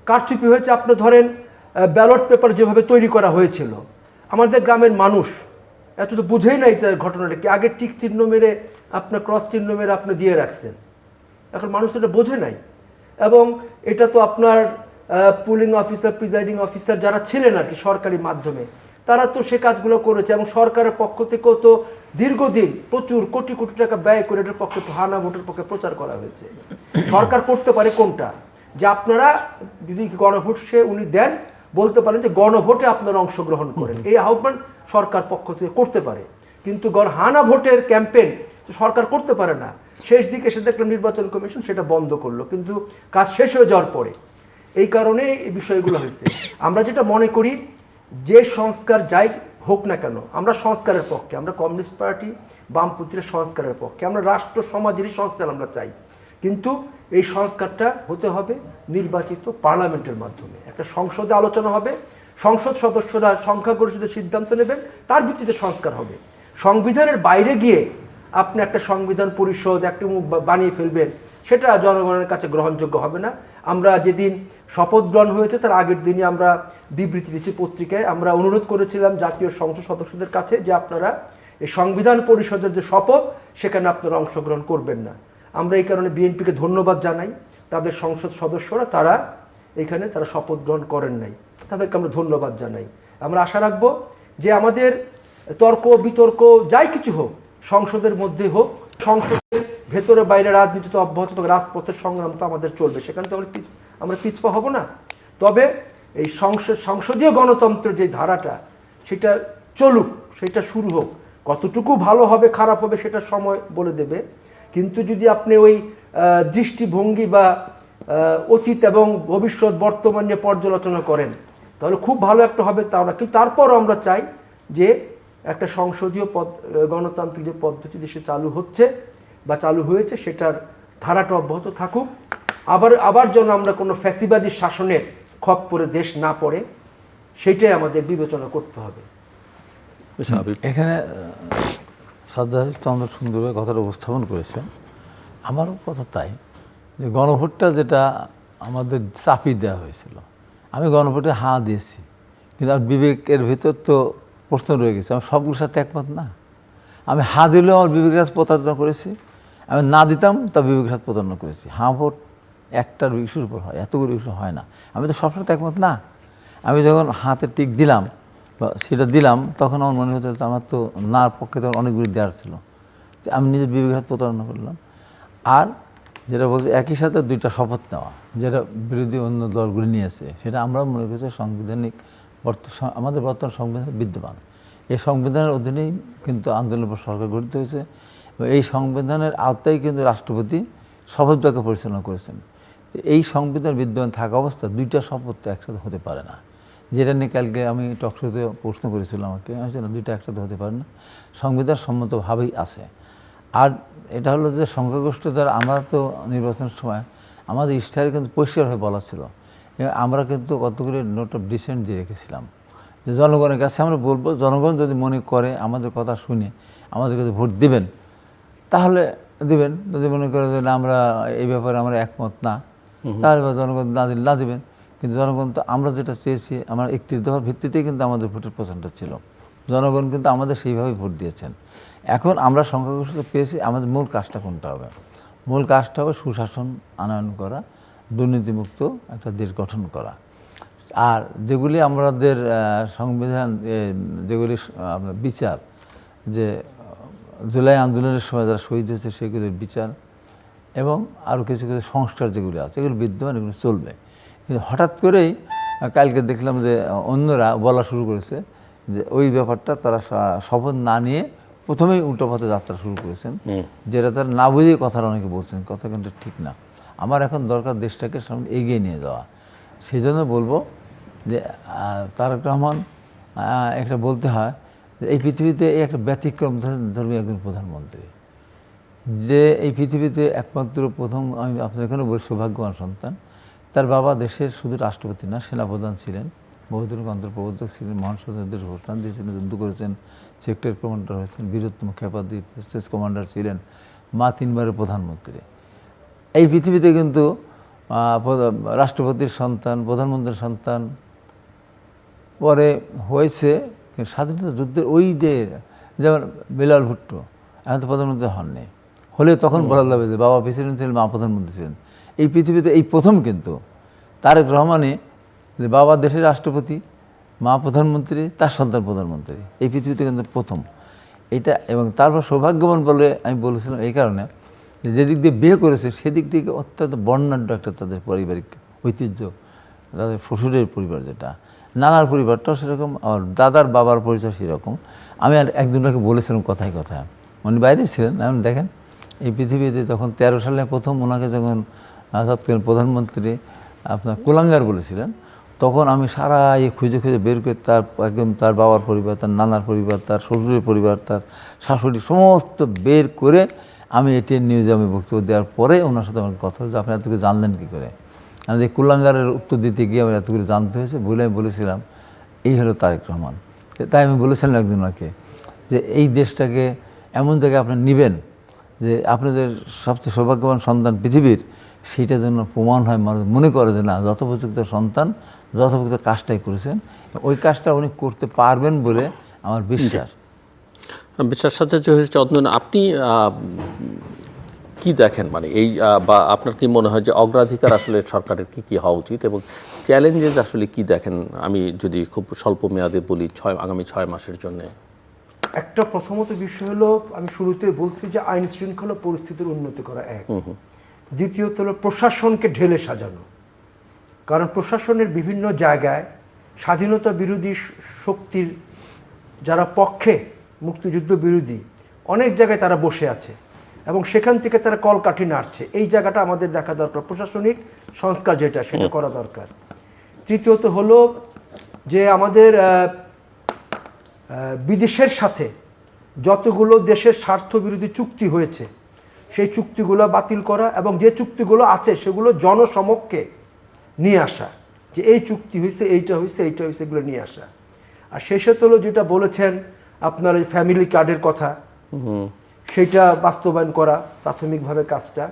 S3: কারচুপি হয়েছে? আপনি ধরেন ব্যালট পেপার যেভাবে তৈরি করা হয়েছিল, আমাদের গ্রামের মানুষ এত তো বুঝেই না এটা ঘটনাটা কি। আগে টিক চিহ্ন মেরে আপনার ক্রস চিহ্ন মেরে আপনি দিয়ে রাখছেন, এখন মানুষ এটা বোঝে নাই। এবং এটা তো আপনার পুলিং অফিসার, প্রিজাইডিং অফিসার যারা ছিলেন আর কি সরকারি মাধ্যমে, তারা তো সে কাজগুলো করেছে এবং সরকারের পক্ষ থেকেও তো দীর্ঘদিন প্রচুর কোটি কোটি টাকা ব্যয় করে এটার পক্ষে হানা ভোটের পক্ষে প্রচার করা হয়েছে। সরকার করতে পারে কোনটা? যে আপনারা যদি গণভোট সে উনি দেন, বলতে পারেন যে গণভোটে আপনারা অংশগ্রহণ করেন, এই আহ্বান সরকার পক্ষ থেকে করতে পারে। কিন্তু হানা ভোটের ক্যাম্পেইন সরকার করতে পারে না। শেষ দিকে এসে দেখলাম নির্বাচন কমিশন সেটা বন্ধ করলো, কিন্তু কাজ শেষ হয়ে যাওয়ার পরে। এই কারণে এই বিষয়গুলো হয়েছে। আমরা যেটা মনে করি যে সংস্কার যাই হোক না কেন, আমরা সংস্কারের পক্ষে, আমরা কমিউনিস্ট পার্টি বামপন্থীরা সংস্কারের পক্ষে, আমরা রাষ্ট্র সমাজেরই সংস্কার আমরা চাই। কিন্তু এই সংস্কারটা হতে হবে নির্বাচিত পার্লামেন্টের মাধ্যমে। একটা সংসদে আলোচনা হবে, সংসদ সদস্যরা সংখ্যাগরিষ্ঠদের সিদ্ধান্ত নেবেন, তার ভিত্তিতে সংস্কার হবে। সংবিধানের বাইরে গিয়ে আপনি একটা সংবিধান পরিষদ একটা বানিয়ে ফেলবেন, সেটা জনগণের কাছে গ্রহণযোগ্য হবে না। আমরা যেদিন শপথ গ্রহণ হয়েছে তার আগের দিনই আমরা বিবৃতি দিচ্ছি পত্রিকায়, আমরা অনুরোধ করেছিলাম জাতীয় সংসদ সদস্যদের কাছে যে আপনারা এই সংবিধান পরিষদের যে শপথ সেখানে আপনারা অংশগ্রহণ করবেন না। আমরা এই কারণে বিএনপিকে ধন্যবাদ জানাই, তাদের সংসদ সদস্যরা তারা এখানে তারা শপথ গ্রহণ করেন নাই, তাদেরকে আমরা ধন্যবাদ জানাই। আমরা আশা রাখবো যে আমাদের তর্ক বিতর্ক যাই কিছু হোক সংসদের মধ্যে হোক, সংসদের ভেতরে বাইরে রাজনীতি তো অব্যাহত থাকবে, রাজপথের সংগ্রাম তো আমাদের চলবে, সেখানে তো আমরা পিছপা হব না। তবে এই সংসদীয় গণতন্ত্রের যে ধারাটা সেটা চলুক, সেটা শুরু হোক। কতটুকু ভালো হবে খারাপ হবে সেটা সময় বলে দেবে। কিন্তু যদি আপনি ওই দৃষ্টিভঙ্গি বা অতীত এবং ভবিষ্যৎ বর্তমান নিয়ে পর্যালোচনা করেন তাহলে খুব ভালো একটা হবে তাও না। কিন্তু তারপরও আমরা চাই যে একটা সংসদীয় গণতান্ত্রিক যে পদ্ধতি দেশে চালু হচ্ছে বা চালু হয়েছে সেটার ধারাটা অব্যাহত থাকুক। আবার যেন আমরা কোনো ফ্যাসিবাদী শাসনের খপ্পরে দেশ না পড়ে, সেটাই আমাদের বিবেচনা করতে হবে।
S2: এখানে সাজ্জাদ চন্দ্র সুন্দরভাবে কথাটা উপস্থাপন করেছে। আমারও কথা তাই যে গণভোটটা যেটা আমাদের চাপিয়ে দেওয়া হয়েছিল, আমি গণভোটে হাঁ দিয়েছি, কিন্তু আর বিবেকের ভিতর তো প্রশ্ন রয়ে গেছে। আমি সবগুলোর সাথে একমত না। আমি হাঁ দিলেও আমার বিবেকের সাথে প্রতারণা করেছি, আমি না দিতাম তা বিবেকের সাথে প্রতারণা করেছি। হাঁ ভোট একটার ইস্যুর উপর হয়, এতগুলো ইস্যু হয় না। আমি তো সবসময় একমত না। আমি যখন হাতে টিক দিলাম বা সেটা দিলাম তখন আমার মনে হতে আমার তো না পক্ষে তখন অনেকগুলি দেওয়ার ছিল, আমি নিজের বিবেকের সাথে প্রতারণা করলাম। আর যেটা বলছে একই সাথে দুইটা শপথ নেওয়া, যেটা বিরোধী অন্য দলগুলি নিয়েছে, সেটা আমরা মনে করছি সাংবিধানিক আমাদের বর্তমান সংবিধান বিদ্যমান। এই সংবিধানের অধীনেই কিন্তু আন্দোলনের পর সরকার গঠিত হয়েছে এবং এই সংবিধানের আওতায় কিন্তু রাষ্ট্রপতি শপথ বাক্য পরিচালনা করেছেন। এই সংবিধান বিদ্যমান থাকা অবস্থা দুইটা শপথ তো একসাথে হতে পারে না। যেটা নিয়ে কালকে আমি টকশোতে প্রশ্ন করেছিলাম আমাকে, আমি বলছিলাম দুইটা একসাথে হতে পারে না, সংবিধান সম্মতভাবেই আছে। আর এটা হলো যে সংখ্যাগরিষ্ঠতার, আমরা তো নির্বাচনের সময় আমাদের ইশতেহারে কিন্তু পরিষ্কারভাবে বলা ছিল, আমরা কিন্তু কতগুলি নোট অফ ডিসেন্ট দিয়ে রেখেছিলাম যে জনগণের কাছে আমরা বলবো, জনগণ যদি মনে করে আমাদের কথা শুনে আমাদের কাছে ভোট দিবেন তাহলে দিবেন, যদি মনে করে যে আমরা এই ব্যাপারে আমরা একমত না তাহলে জনগণ না দিলে না দিবেন। কিন্তু জনগণ তো আমরা যেটা চেয়েছি, আমার 31 দফার ভিত্তিতেই কিন্তু আমাদের ভোটের প্রচারটা ছিল, জনগণ কিন্তু আমাদের সেইভাবেই ভোট দিয়েছেন। এখন আমরা সংখ্যাগরিষ্ঠতা পেয়েছি, আমাদের মূল কাজটা কোনটা হবে? মূল কাজটা হবে সুশাসন আনয়ন করা, দুর্নীতিমুক্ত একটা দেশ গঠন করা। আর যেগুলি আমাদের সংবিধান যেগুলি আপনার বিচার, যে জুলাই আন্দোলনের সময় যারা শহীদ হয়েছে সেগুলির বিচার, এবং আরও কিছু কিছু সংস্কার যেগুলি আছে এগুলো বিদ্যমান, এগুলো চলবে। কিন্তু হঠাৎ করেই কালকে দেখলাম যে অন্যরা বলা শুরু করেছে যে ওই ব্যাপারটা তারা শপথ না নিয়ে প্রথমেই উল্টো পথে যাত্রা শুরু করেছেন, যেটা তারা না বুঝে কথাটা অনেকে বলছেন, কথা কিন্তু ঠিক না। আমার এখন দরকার দেশটাকে সামনে এগিয়ে নিয়ে যাওয়া। সেই জন্য বলবো যে তারেক রহমান একটা বলতে হয় যে এই পৃথিবীতে এই একটা ব্যতিক্রম ধর্মী একজন প্রধানমন্ত্রী, যে এই পৃথিবীতে একমাত্র প্রথম, আমি আপনাদের এখানে বলি, সৌভাগ্যবান সন্তান। তার বাবা দেশের শুধু রাষ্ট্রপতি না, সেনাপ্রধান ছিলেন, বহুদিন অন্তর্প্রবর্তক ছিলেন, মহান স্বাধীনতার ঘোষণা দিয়েছিলেন, যুদ্ধ করেছেন, সেক্টর কমান্ডার হয়েছেন, বীরত্তম ক্ষেপাদ্রী স্টেজ কমান্ডার ছিলেন, মা 3 বারের প্রধানমন্ত্রী। এই পৃথিবীতে কিন্তু রাষ্ট্রপতির সন্তান, প্রধানমন্ত্রীর সন্তান পরে হয়েছে স্বাধীনতা যুদ্ধের ওই যেমন বিলাল ভুট্টো, এখন তো প্রধানমন্ত্রী হননি, হলে তখন বলা যাবে যে বাবা প্রেসিডেন্ট ছিলেন, মা প্রধানমন্ত্রী ছিলেন। এই পৃথিবীতে এই প্রথম কিন্তু তারেক রহমানে, যে বাবা দেশের রাষ্ট্রপতি, মা প্রধানমন্ত্রী, তার সন্তান প্রধানমন্ত্রী, এই পৃথিবীতে কিন্তু প্রথম এটা। এবং তারপর সৌভাগ্যবান বলে আমি বলেছিলাম এই কারণে, যেদিক দিয়ে বিয়ে করেছে সেদিক থেকে অত্যন্ত বর্ণাঢ্য একটা তাদের পারিবারিক ঐতিহ্য, তাদের শ্বশুরের পরিবার যেটা, নানার পরিবারটাও সেরকম, আর দাদার বাবার পরিচয় সেরকম। আমি আর একজনকে বলেছিলাম কথায় কথায়, উনি বাইরে ছিলেন, এখন দেখেন এই পৃথিবীতে তখন 13 সালে প্রথম ওনাকে যখন তৎকালীন প্রধানমন্ত্রী আপনার কুলাঙ্গার বলেছিলেন, তখন আমি সারা খুঁজে খুঁজে বের করে তার একদম তার বাবার পরিবার, তার নানার পরিবার, তার শ্বশুরের পরিবার, তার শাশুড়ি সমস্ত বের করে আমি এটিএন নিউজে আমি বক্তব্য দেওয়ার পরে ওনার সাথে আমার কথা হচ্ছে, আপনি এতটুকু জানলেন কী করে? আমি যে কুলাঙ্গারের উত্তর দিতে গিয়ে আমার এতগুলো জানতে হয়েছে বলে আমি বলেছিলাম এই হলো তারেক রহমান। তাই আমি বলেছিলাম একদিন ওনাকে যে এই দেশটাকে এমন জায়গায় আপনি নেবেন যে আপনাদের সবচেয়ে সৌভাগ্যবান সন্তান পৃথিবীর, সেইটা যেন প্রমাণ হয়, মানুষ মনে করে যে না যথোপযুক্ত সন্তান যথোপযুক্ত কাজটাই করেছেন, ওই কাজটা উনি করতে পারবেন বলে আমার বিশ্বাস।
S1: বিশ্বাস চন্দন, আপনি কি দেখেন, মানে এই বা আপনার কি মনে হয় যে অগ্রাধিকার আসলে সরকারের কি কি হওয়া উচিত এবং চ্যালেঞ্জেস আসলে কি দেখেন? আমি যদি খুব স্বল্প মেয়াদে বলি, আগামী 6 মাসের জন্য।
S3: একটা প্রথমত বিষয় হলো, আমি শুরুতে বলছি যে আইন শৃঙ্খলা পরিস্থিতির উন্নতি করা এক, দ্বিতীয়ত হলো প্রশাসনকে ঢেলে সাজানো। কারণ প্রশাসনের বিভিন্ন জায়গায় স্বাধীনতা বিরোধী শক্তির যারা পক্ষে, মুক্তিযুদ্ধ বিরোধী, অনেক জায়গায় তারা বসে আছে এবং সেখান থেকে তারা কলকাঠি নাড়ছে। এই জায়গাটা আমাদের দেখা দরকার, প্রশাসনিক সংস্কার যেটা সেটা করা দরকার। তৃতীয়ত হলো যে আমাদের বিদেশের সাথে যতগুলো দেশের স্বার্থ বিরোধী চুক্তি হয়েছে সেই চুক্তিগুলো বাতিল করা এবং যে চুক্তিগুলো আছে সেগুলো জনসমক্ষে নিয়ে আসা, যে এই চুক্তি হয়েছে, এইটা হয়েছে, এইটা হয়েছে, এগুলো নিয়ে আসা। আর শেষে হলো যেটা বলেছেন আপনার এই ফ্যামিলি কার্ডের কথা, সেইটা বাস্তবায়ন করা প্রাথমিকভাবে কাজটা।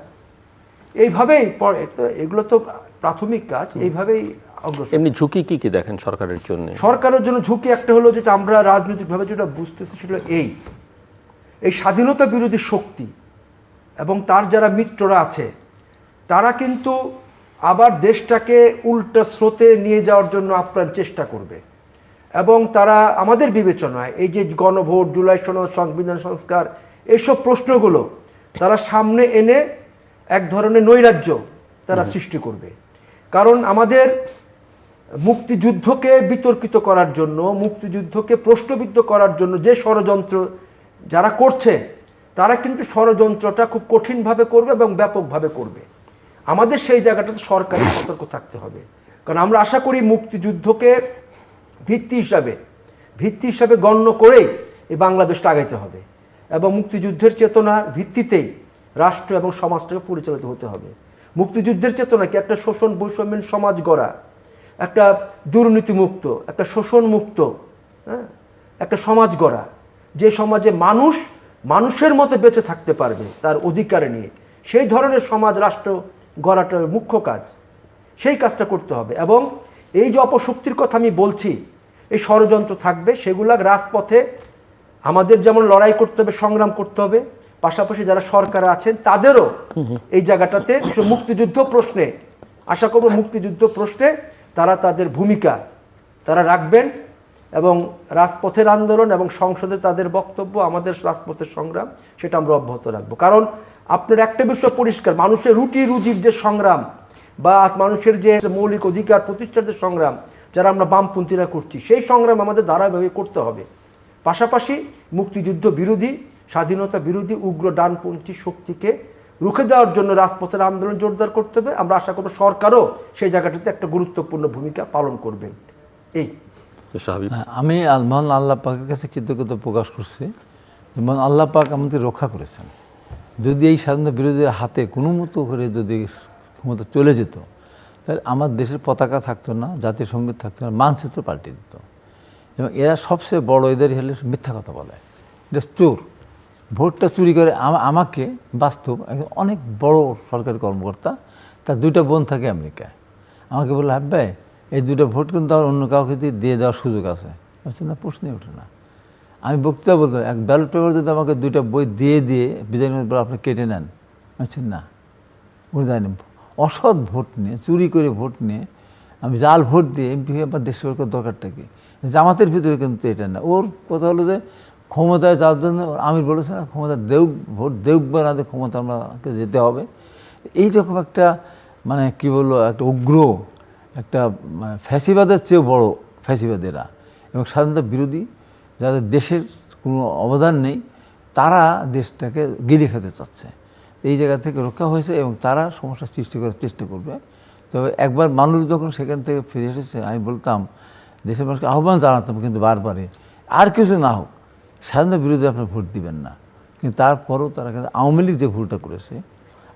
S3: এইভাবেই পরে তো এগুলো তো প্রাথমিক কাজ, এইভাবেই অগ্রসর।
S1: এমনি ঝুঁকি কি কি দেখেন সরকারের জন্য?
S3: সরকারের জন্য ঝুঁকি একটা হলো যেটা আমরা রাজনৈতিকভাবে যেটা বুঝতেছি সেটা এই স্বাধীনতা বিরোধী শক্তি এবং তার যারা মিত্ররা আছে তারা কিন্তু আবার দেশটাকে উল্টা স্রোতে নিয়ে যাওয়ার জন্য আপ্রাণ চেষ্টা করবে। এবং তারা আমাদের বিবেচনায় এই যে গণভোট, জুলাই সনদ, সংবিধান সংস্কার, এইসব প্রশ্নগুলো তারা সামনে এনে এক ধরনের নৈরাজ্য তারা সৃষ্টি করবে। কারণ আমাদের মুক্তিযুদ্ধকে বিতর্কিত করার জন্য, মুক্তিযুদ্ধকে প্রশ্নবিদ্ধ করার জন্য যে ষড়যন্ত্র যারা করছে তারা কিন্তু ষড়যন্ত্রটা খুব কঠিনভাবে করবে এবং ব্যাপকভাবে করবে। আমাদের সেই জায়গাটাতে সরকারের সতর্ক থাকতে হবে। কারণ আমরা আশা করি মুক্তিযুদ্ধকে ভিত্তি হিসাবে গণ্য করেই এই বাংলাদেশটা আগাইতে হবে এবং মুক্তিযুদ্ধের চেতনার ভিত্তিতেই রাষ্ট্র এবং সমাজটাকে পরিচালিত হতে হবে। মুক্তিযুদ্ধের চেতনা কি একটা শোষণ বৈষম্যহীন সমাজ গড়া, একটা দুর্নীতিমুক্ত, একটা শোষণমুক্ত একটা সমাজ গড়া, যে সমাজে মানুষের মতো বেঁচে থাকতে পারবে তার অধিকারে নিয়ে, সেই ধরনের সমাজ রাষ্ট্র গড়াটার মুখ্য কাজ। সেই কাজটা করতে হবে। এবং এই যে অপশক্তির কথা আমি বলছি, এই ষড়যন্ত্র থাকবে, সেগুলা রাজপথে আমাদের যেমন লড়াই করতে হবে, সংগ্রাম করতে হবে, পাশাপাশি যারা সরকার আছেন তাদেরও এই জায়গাটাতে মুক্তিযুদ্ধ প্রশ্নে, আশা করব মুক্তিযুদ্ধ প্রশ্নে তারা তাদের ভূমিকা তারা রাখবেন এবং রাজপথের আন্দোলন এবং সংসদে তাদের বক্তব্য, আমাদের রাজপথের সংগ্রাম, সেটা আমরা অব্যাহত রাখবো। কারণ আপনার একটা বিষয় পরিষ্কার, মানুষের রুটি রুজির যে সংগ্রাম বা মানুষের যে মৌলিক অধিকার প্রতিষ্ঠার যে সংগ্রাম যারা আমরা বামপন্থীরা করছি, সেই সংগ্রাম আমাদের ধারাবাহিকভাবে করতে হবে। পাশাপাশি মুক্তিযুদ্ধ বিরোধী, স্বাধীনতা বিরোধী উগ্র ডানপন্থী শক্তিকে রুখে দেওয়ার জন্য রাজপথের আন্দোলন জোরদার করতে হবে। আমরা আশা করব সরকারও সেই জায়গাটাতে একটা গুরুত্বপূর্ণ ভূমিকা পালন করবেন। এই
S1: সাহাবি
S2: আমি মহান আল্লাহ পাকের কাছে কৃতজ্ঞতা প্রকাশ করছি, মহান আল্লাহ পাক আমাদের রক্ষা করেছেন। যদি এই স্বাধীনতা বিরোধীদের হাতে কোনো মতো করে যদি ক্ষমতা চলে যেত, তাহলে আমার দেশের পতাকা থাকতো না, জাতীয় সঙ্গীত থাকতো না, মানচিত্র পাল্টে দিত। এবং এরা সবচেয়ে বড় এদের হলে মিথ্যা কথা বলে, এটা চোর, ভোটটা চুরি করে। আমাকে বাস্তব একজন অনেক বড় সরকারি কর্মকর্তা, তার 2টা বোন থাকে আমেরিকায়, আমাকে বললো ভাই এই 2টা ভোট কিন্তু আর অন্য কাউকে দিয়ে দেওয়ার সুযোগ আছে। বলছি না, প্রশ্নই ওঠে না। আমি বক্তৃতা বলতাম, এক ব্যালট পেপার যদি আমাকে 2টা বই দিয়ে বিজয় আপনি কেটে নেন, বলছি না, উনি জানি অসৎ ভোট নিয়ে, চুরি করে ভোট নিয়ে, আমি জাল ভোট দিয়ে এমপি হয়ে আমার দেশ সরকার দরকারটা কি? জামাতের ভিতরে কিন্তু এটা না। ওর কথা হলো যে ক্ষমতায় যাওয়ার জন্য আমি বলেছি না, ক্ষমতা ভোট দেউক বা না দিয়ে ক্ষমতা আমাকে যেতে হবে। এইরকম একটা মানে কি বলবো, একটা উগ্র একটা মানে ফ্যাসিবাদের চেয়েও বড় ফ্যাসিবাদেরা এবং স্বাধীনতা বিরোধী, যাদের দেশের কোনো অবদান নেই, তারা দেশটাকে গিলে খেতে চাচ্ছে। এই জায়গা থেকে রক্ষা হয়েছে এবং তারা সমস্যা সৃষ্টি করার চেষ্টা করবে। তবে একবার মানুষ যখন সেখান থেকে ফিরে এসেছে, আমি বলতাম, দেশের মানুষকে আহ্বান জানাতাম কিন্তু বারবারে, আর কিছু না হোক স্বাধীনতা বিরোধী আপনার ভোট দিবেন না। কিন্তু তারপরেও তারা কিন্তু আওয়ামী লীগ যে ভুলটা করেছে,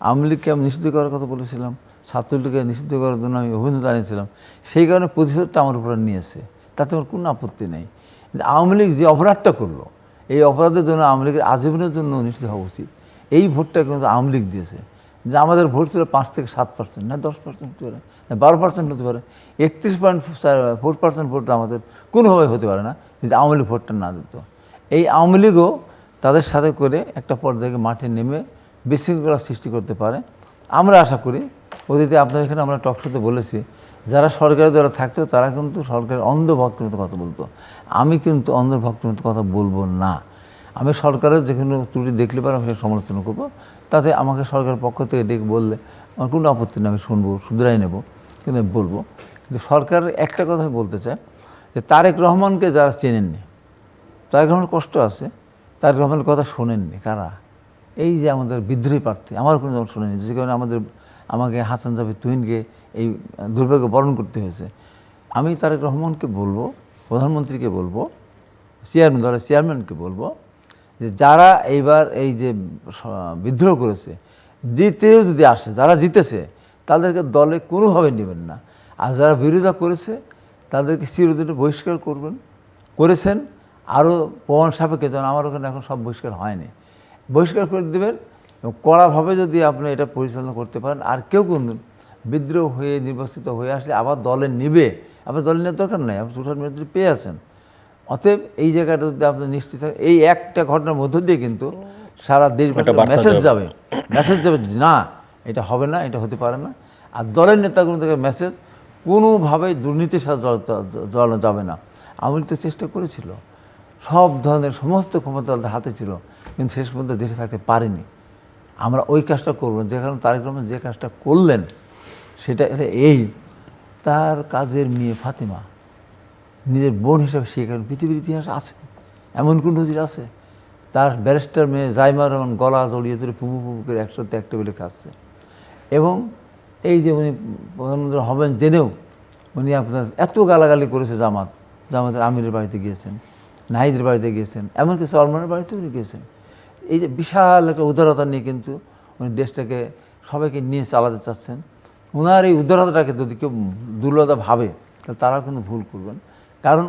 S2: আওয়ামী লীগকে আমি নিষিদ্ধ করার কথা বলেছিলাম, ছাত্রলীগকে নিষিদ্ধ করার জন্য আমি অভিনন্দন জানিয়েছিলাম, সেই কারণে প্রতিশোধটা আমার উপর নিয়েছে, তাতে আমার কোনো আপত্তি নেই। কিন্তু আওয়ামী লীগ যে অপরাধটা করলো, এই অপরাধের জন্য আওয়ামী লীগের আজীবনের জন্য নিষিদ্ধ হওয়া উচিত। এই ভোটটা কিন্তু আওয়ামী লীগ দিয়েছে, যে আমাদের ভোট ছিল 5 থেকে 7%, না 10% হতে পারে, না 12% হতে পারে, 31.4% ভোট আমাদের কোনোভাবে হতে পারে না যদি আওয়ামী লীগ ভোটটা না দিত। এই আওয়ামী লীগও তাদের সাথে করে একটা পর্যায়ে মাঠে নেমে বিশৃঙ্খলা সৃষ্টি করতে পারে। আমরা আশা করি, অতীতে আপনার এখানে আমরা টকশোতে বলেছি, যারা সরকারের দ্বারা থাকতো তারা কিন্তু সরকারের অন্ধভক্তের মতো কথা বলতো। আমি কিন্তু অন্ধভক্তের মতো কথা বলবো না। আমি সরকারের যেখানে ত্রুটি দেখলে পারে আমি সেটা সমালোচনা করবো, তাতে আমাকে সরকারের পক্ষ থেকে ডেকে বললে আমার কোনো আপত্তি নেই, আমি শুনবো, শুধরাই নেব, কিন্তু আমি বলবো। কিন্তু সরকারের একটা কথা বলতে চাই, যে তারেক রহমানকে যারা চেনেননি, তারেক রহমানের কষ্ট আছে, তারেক রহমানের কথা শোনেননি কারা? এই যে আমাদের বিদ্রোহী প্রার্থী, আমার কোনো যেমন শোনেনি, যে কারণে আমাকে হাসান জাভেদ তুহিনকে এই দুর্ভাগ্য বরণ করতে হয়েছে। আমি তারেক রহমানকে বলবো, প্রধানমন্ত্রীকে বলবো, দলের চেয়ারম্যানকে বলবো, যে যারা এইবার এই যে বিদ্রোহ করেছে, জিতেও যদি আসে, যারা জিতেছে তাদেরকে দলে কোনোভাবে নেবেন না। আর যারা বিরোধিতা করেছে তাদেরকে চিরদিন বহিষ্কার করেছেন। আরও প্রমাণ সাপেক্ষে, যেন আমার ওখানে এখন সব বহিষ্কার হয়নি, বহিষ্কার করে দেবেন। এবং কড়াভাবে যদি আপনি এটা পরিচালনা করতে পারেন, আর কেউ কোনো বিদ্রোহ হয়ে নির্বাচিত হয়ে আসলে আবার দলে নিবে, আপনার দলে নেওয়ার দরকার নেই, আপনি সোশ্যাল মিডিয়াতে পেয়ে আছেন। অতএব এই জায়গাটা যদি আপনি নিশ্চিত থাকেন, এই একটা ঘটনার মধ্য দিয়ে কিন্তু সারা দেশ মেসেজ যাবে না, এটা হবে না, এটা হতে পারে না। আর দলের নেতাগুলো থেকে মেসেজ, কোনোভাবেই দুর্নীতির সাথে জড়ানো যাবে না। আওয়ামী লীগ তো চেষ্টা করেছিল, সব ধরনের সমস্ত ক্ষমতা তাদের হাতে ছিল, কিন্তু শেষ পর্যন্ত দেশে থাকতে পারেনি। আমরা ওই কাজটা করবো, যেখানে তারেক রহমান যে কাজটা করলেন, সেটা এই তার কাজের মেয়ে ফাতেমা নিজের বোন হিসাবে সে কারণ পৃথিবীর ইতিহাসে আছে, এমন কোন নজির আছে? তার ব্যারিস্টার মেয়ে জাইমা রহমান গলা জড়িয়ে ধরে ফুমু করে একসাথে এক টেবিলে খাচ্ছে। এবং এই যে উনি প্রধানমন্ত্রী হবেন জেনেও উনি আপনার এত গালাগালি করেছে, জামাতের আমিরের বাড়িতে গিয়েছেন, নাহিদের বাড়িতে গিয়েছেন, এমনকি সলমানের বাড়িতেও উনি গিয়েছেন। এই যে বিশাল একটা উদারতা নিয়ে কিন্তু উনি দেশটাকে সবাইকে নিয়ে চালাতে চাচ্ছেন। ওনার এই উদারতাটাকে যদি কেউ দুর্বলতা ভাবে, তাহলে তারা কিন্তু ভুল করবেন। কারণ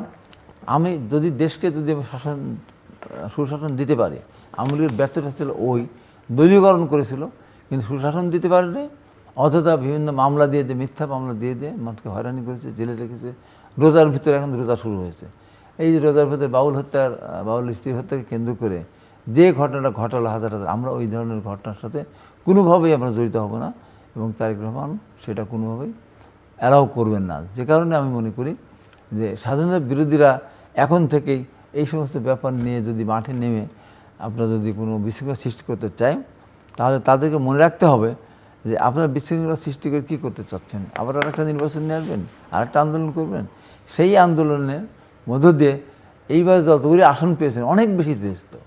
S2: আমি যদি দেশকে যদি সুশাসন দিতে পারি, আওয়ামী লীগের ব্যর্থতা ছিল ওই দলীয়করণ করেছিল, কিন্তু সুশাসন দিতে পারেনি, অযথা বিভিন্ন মামলা দিয়ে মিথ্যা মামলা দিয়ে মানুষকে হয়রানি করেছে, জেলে রেখেছে। রোজার ভিতরে এখন রোজা শুরু হয়েছে, এই যে রোজার ভিতরে বাউল স্ত্রী হত্যাকে কেন্দ্র করে যে ঘটনাটা ঘটালো হাজার হাজার, আমরা ওই ধরনের ঘটনার সাথে কোনোভাবেই আমরা জড়িত হব না। এবং তারেক রহমান সেটা কোনোভাবেই অ্যালাউ করবেন না। যে কারণে আমি মনে করি যে স্বাধীনতা বিরোধীরা এখন থেকেই এই সমস্ত ব্যাপার নিয়ে যদি মাঠে নেমে আপনারা যদি কোনো বিশৃঙ্খলা সৃষ্টি করতে চায়, তাহলে তাদেরকে মনে রাখতে হবে যে আপনারা বিশৃঙ্খলা সৃষ্টি করে কী করতে চাচ্ছেন, আবার আরেকটা নির্বাচন নিয়ে আসবেন, আরেকটা আন্দোলন করবেন। সেই আন্দোলনের মধ্য দিয়ে এইবার যতগুলি আসন পেয়েছেন, অনেক বেশি পেয়েছে, তো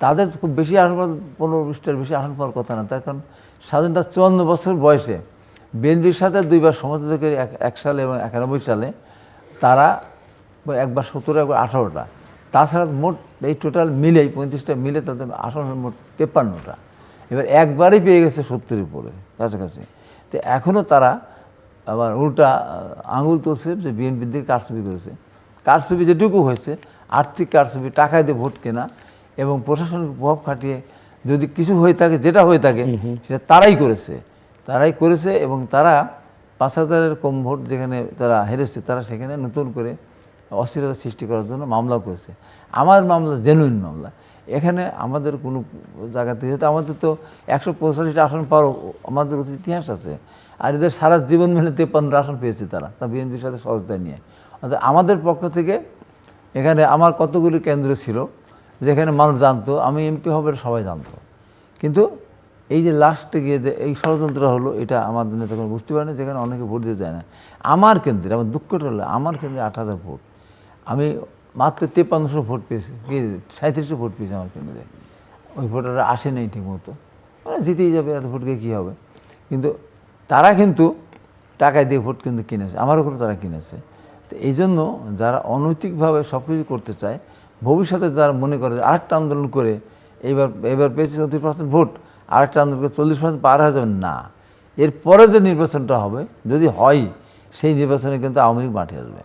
S2: তাদের খুব বেশি আসন, 15-20টার বেশি আসন পাওয়ার কথা না। তার কারণ স্বাধীনতা 54 বছর বয়সে বিএনপির সাথে দুইবার সমঝোতা করে 1 সালে এবং 91 সালে তারা একবার 17, একবার 18টা, তাছাড়া মোট এই টোটাল মিলেই 35টা মিলে তাদের আসন মোট 53টা। এবার একবারই পেয়ে গেছে 70-এর উপরে কাছাকাছি। তো এখনও তারা আবার উল্টা আঙুল তুলছে যে বিএনপির দিকে কারচুপি করেছে। কারচুপি যেটুকু হয়েছে, আর্থিক কারচুপি, টাকা দিয়ে ভোট কেনা এবং প্রশাসনিক প্রভাব খাটিয়ে যদি কিছু হয়ে থাকে, যেটা হয়ে থাকে সেটা তারাই করেছে এবং তারা 5,000-এর কম ভোট যেখানে তারা হেরেছে, তারা সেখানে নতুন করে অস্থিরতা সৃষ্টি করার জন্য মামলা করেছে। আমার মামলা জেনুইন মামলা। এখানে আমাদের কোনো জায়গাতে, যেহেতু আমাদের তো 185টা আসন পাওয়ার আমাদের অতি ইতিহাস আছে, আর এদের সারা জীবন মিলে 53 আসন পেয়েছে তারা, তা বিএনপির সাথে সহজতা নিয়ে। অর্থাৎ আমাদের পক্ষ থেকে এখানে আমার কতগুলি কেন্দ্র ছিল যেখানে মানুষ জানতো আমি এমপি হবে, সবাই জানতো। কিন্তু এই যে লাস্টে গিয়ে যে এই ষড়যন্ত্র হলো, এটা আমাদের নেতা কোনো বুঝতে পারেনি, যেখানে অনেকে ভোট দিতে যায় না। আমার কেন্দ্রে, আমার দুঃখটা হলো আমার কেন্দ্রে 8,000 ভোট, আমি মাত্র 5300 ভোট পেয়েছি, 3700 ভোট পেয়েছি আমার কেন্দ্রে। ওই ভোটাররা আসে নেই ঠিক মতো, মানে জিতেই যাবে, এত ভোট দিয়ে কী হবে। কিন্তু তারা কিন্তু টাকায় দিয়ে ভোট কিন্তু কিনেছে, আমারও করে তারা কিনেছে। তো এই জন্য যারা অনৈতিকভাবে সব কিছু করতে চায়, ভবিষ্যতে যারা মনে করে আরেকটা আন্দোলন করে এবার পেয়েছে 34% ভোট, আরেকটা আন্দোলন করে 40% পার হয়ে যাবেন না। এরপরে যে নির্বাচনটা হবে, যদি হয়, সেই নির্বাচনে কিন্তু আওয়ামী লীগ মাঠে আসবে।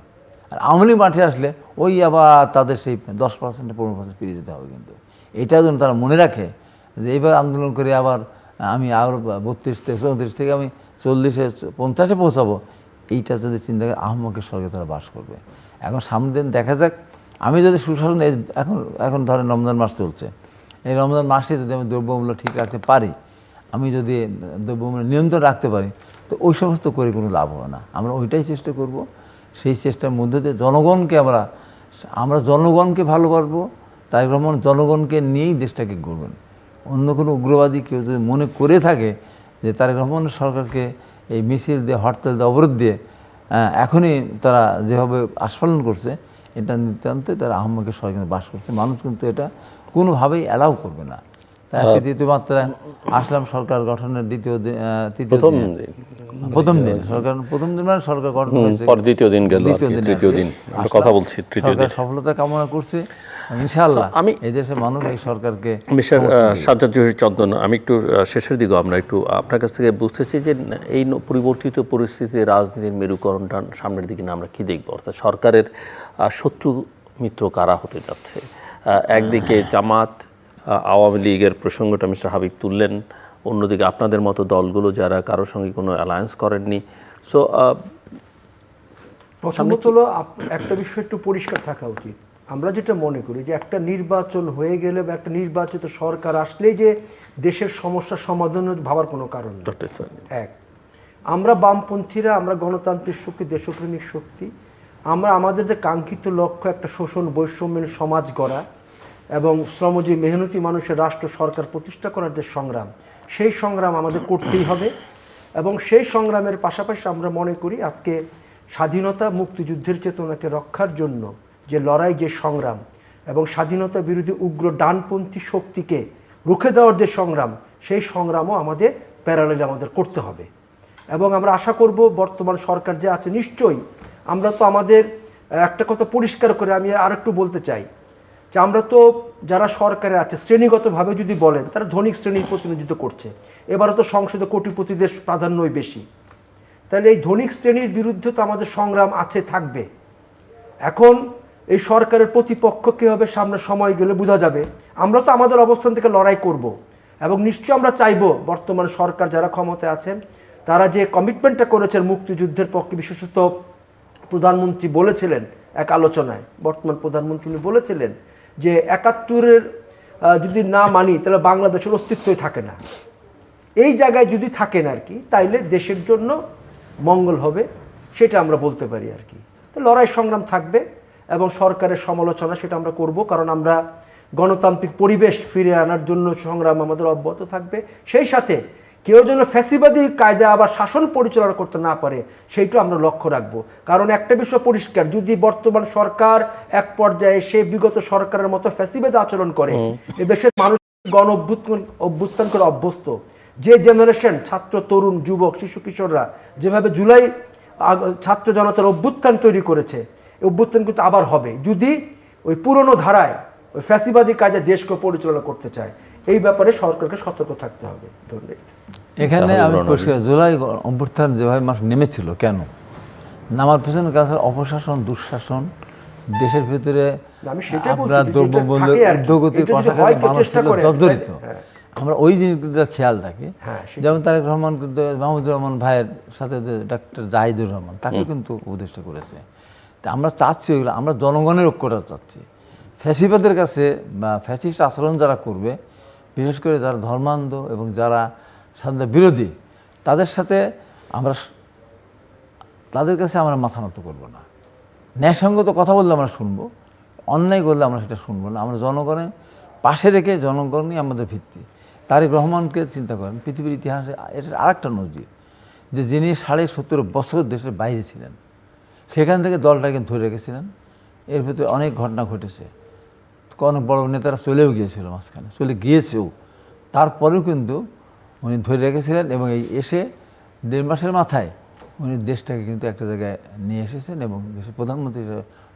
S2: আর আওয়ামী লীগ মাঠে আসলে ওই আবার তাদের সেই 10%-15% ফিরে যেতে হবে। কিন্তু এটাও যেন তারা মনে রাখে যে এইবার আন্দোলন করে আবার আমি আরও 32-34 থেকে আমি 40-50-এ পৌঁছাবো, এইটা যদি চিন্তা করে আহম্মকের স্বর্গে তারা বাস করবে। এখন সামনের দিন দেখা যাক, আমি যদি সুশাসন, এখন ধরেন রমজান মাস চলছে, এই রমজান মাসে যদি আমি দ্রব্যমূল্য ঠিক রাখতে পারি, আমি যদি দ্রব্যমূল্য নিয়ন্ত্রণ রাখতে পারি, তো ওই সমস্ত করে কোনো লাভ হবে না। আমরা ওইটাই চেষ্টা করব। সেই চেষ্টার মধ্যে দিয়ে জনগণকে আমরা জনগণকে ভালোবাসবো। তারেক রহমান জনগণকে নিয়েই দেশটাকে গড়বেন। অন্য কোনো উগ্রবাদী কেউ যদি মনে করে থাকে যে তারেক রহমানের সরকারকে এই মিছিল দিয়ে, হরতাল দিয়ে, অবরোধ দিয়ে এখনই তারা যেভাবে আস্ফালন করছে, এটা নিতান্তই তারা আহম্মকের সরকারে বাস করছে। মানুষ কিন্তু এটা কোনোভাবেই অ্যালাউ করবে না। তাই আজকে দ্বিতীয় মাত্রায় আসলাম সরকার গঠনের প্রথম দিন সরকার মানে সরকার গঠন হয়েছে,
S1: দ্বিতীয় দিন গেল, তৃতীয় দিন আমরা কথা বলছি, তৃতীয় দিন
S2: সফলতা কামনা করছি ইনশাআল্লাহ। আমি এই দেশের মানুষ এই সরকারকে।
S1: মিস্টার সাজ্জাদ জহির চন্দন, আমি একটু শেষের দিকে আমরা একটু আপনার কাছ থেকে বুঝতে চাই যে এই পরিবর্তিত পরিস্থিতিতে রাজনীতির মেরুকরণটা সামনের দিকে আমরা কি দেখব, অর্থাৎ সরকারের শত্রু মিত্র কারা হতে যাচ্ছে। একদিকে জামাত, আওয়ামী লীগের প্রসঙ্গটা মিস্টার হাবিব তুললেন, অন্যদিকে আপনাদের মতো দলগুলো যারা কারোর সঙ্গে কোনো অ্যালায়েন্স করেননি। সো
S3: প্রথমত হলো একটা বিষয় একটু পরিষ্কার থাকা উচিত। আমরা যেটা মনে করি যে একটা নির্বাচন হয়ে গেলে বা একটা নির্বাচিত সরকার আসলেই যে দেশের সমস্যা সমাধান ভাবার কোনো কারণ নেই। এক, আমরা বামপন্থীরা, আমরা গণতান্ত্রিক শক্তি, দেশপ্রেমিক শক্তি, আমরা আমাদের যে কাঙ্ক্ষিত লক্ষ্য একটা শোষণ বৈষম্যের সমাজ গড়া এবং শ্রমজীবী মেহনতি মানুষের রাষ্ট্র সরকার প্রতিষ্ঠা করার যে সংগ্রাম, সেই সংগ্রাম আমাদের করতেই হবে। এবং সেই সংগ্রামের পাশাপাশি আমরা মনে করি আজকে স্বাধীনতা মুক্তিযুদ্ধের চেতনাকে রক্ষার জন্য যে লড়াই, যে সংগ্রাম এবং স্বাধীনতা বিরোধী উগ্র ডানপন্থী শক্তিকে রুখে দেওয়ার যে সংগ্রাম, সেই সংগ্রামও আমাদের প্যারালালি আমাদের করতে হবে। এবং আমরা আশা করব বর্তমান সরকার যে আছে, নিশ্চয়ই আমরা তো আমাদের একটা কথা পরিষ্কার করে আমি আরেকটু বলতে চাই যে আমরা তো যারা সরকারে আছে শ্রেণীগতভাবে যদি বলেন, তারা ধনিক শ্রেণীর প্রতিনিধিত্ব করছে। এবারও তো সংসদে কোটিপতিদের প্রাধান্যই বেশি। তাহলে এই ধনিক শ্রেণীর বিরুদ্ধে তো আমাদের সংগ্রাম আছে, থাকবে। এখন এই সরকারের প্রতিপক্ষ কীভাবে সামনে সময় গেলে বোঝা যাবে। আমরা তো আমাদের অবস্থান থেকে লড়াই করব এবং নিশ্চয়ই আমরা চাইব বর্তমান সরকার যারা ক্ষমতায় আছেন তারা যে কমিটমেন্টটা করেছেন মুক্তিযুদ্ধের পক্ষে, বিশেষত প্রধানমন্ত্রী বলেছিলেন এক আলোচনায়, বর্তমান প্রধানমন্ত্রী উনি বলেছিলেন যে ৭১-এর যদি না মানি তাহলে বাংলাদেশের অস্তিত্বই থাকে না। এই জায়গায় যদি থাকেন আর কি, তাইলে দেশের জন্য মঙ্গল হবে। সেটা আমরা বলতে পারি আর কি। তো লড়াই সংগ্রাম থাকবে এবং সরকারের সমালোচনা সেটা আমরা করব, কারণ আমরা গণতান্ত্রিক পরিবেশ ফিরে আনার জন্য সংগ্রাম আমাদের অব্যাহত থাকবে। সেই সাথে কেউ যেন ফ্যাসিবাদী কায়দা আবার শাসন পরিচালনা করতে না পারে সেইটাও আমরা লক্ষ্য রাখবো। কারণ একটা বিষয় পরিষ্কার, যদি বর্তমান সরকার এক পর্যায়ে সে বিগত সরকারের মতো ফ্যাসিবাদী আচরণ করে, এদেশের মানুষ গণ অভ্যুত্থান করে অভ্যস্ত। যে জেনারেশন ছাত্র, তরুণ, যুবক, শিশু কিশোররা যেভাবে জুলাই ছাত্র জনতার অভ্যুত্থান তৈরি করেছে, এই অভ্যুত্থান কিন্তু আবার হবে যদি ওই পুরনো ধারায় ওই ফ্যাসিবাদী কাজে দেশকে পরিচালনা করতে চায়। এই ব্যাপারে সরকারকে সতর্ক থাকতে হবে। ধন্যবাদ।
S2: এখানে আমি জুলাই অভ্যুত্থান যেভাবে মানুষ নেমেছিল, কেন নামার পেছনে কাছে অপশাসন, দুঃশাসন, দেশের ভিতরে
S3: আমি সেটা বলছি,
S2: আপনার দ্রব্যমূল্য ঊর্ধ্বগতির কথাটাকে মানুষ জর্জরিত। আমরা ওই জিনিসগুলো খেয়াল রাখি। যেমন তারেক রহমান কিন্তু মাহমুদুর রহমান ভাইয়ের সাথে যে ডাক্তার জাহিদুর রহমান তাকে কিন্তু উপদেষ্টা করেছে। তা আমরা চাচ্ছি ওইগুলো, আমরা জনগণের ঐক্যটা চাচ্ছি। ফ্যাসিবাদের কাছে বা ফ্যাসিস্ট আচরণ যারা করবে, বিশেষ করে যারা ধর্মান্ধ এবং যারা স্বাধীনতা বিরোধী, তাদের সাথে আমরা তাদের কাছে আমরা মাথা নত করবো না। ন্যায়সঙ্গত কথা বললে আমরা শুনবো, অন্যায় করলে আমরা সেটা শুনবো না। আমরা জনগণের পাশে রেখে, জনগণই আমাদের ভিত্তি। তারেক রহমানকে চিন্তা করেন, পৃথিবীর ইতিহাসে এটার আরেকটা নজির, যে যিনি 70.5 বছর দেশের বাইরে ছিলেন, সেখান থেকে দলটাকে ধরে রেখেছিলেন। এর ভিতরে অনেক ঘটনা ঘটেছে, অনেক বড় নেতারা চলেও গিয়েছিল, মাঝখানে চলে গিয়েছেও, তারপরেও কিন্তু উনি ধরে রেখেছিলেন। এবং এই এসে 1.5 মাসের মাথায় উনি দেশটাকে কিন্তু একটা জায়গায় নিয়ে এসেছেন এবং দেশের প্রধানমন্ত্রী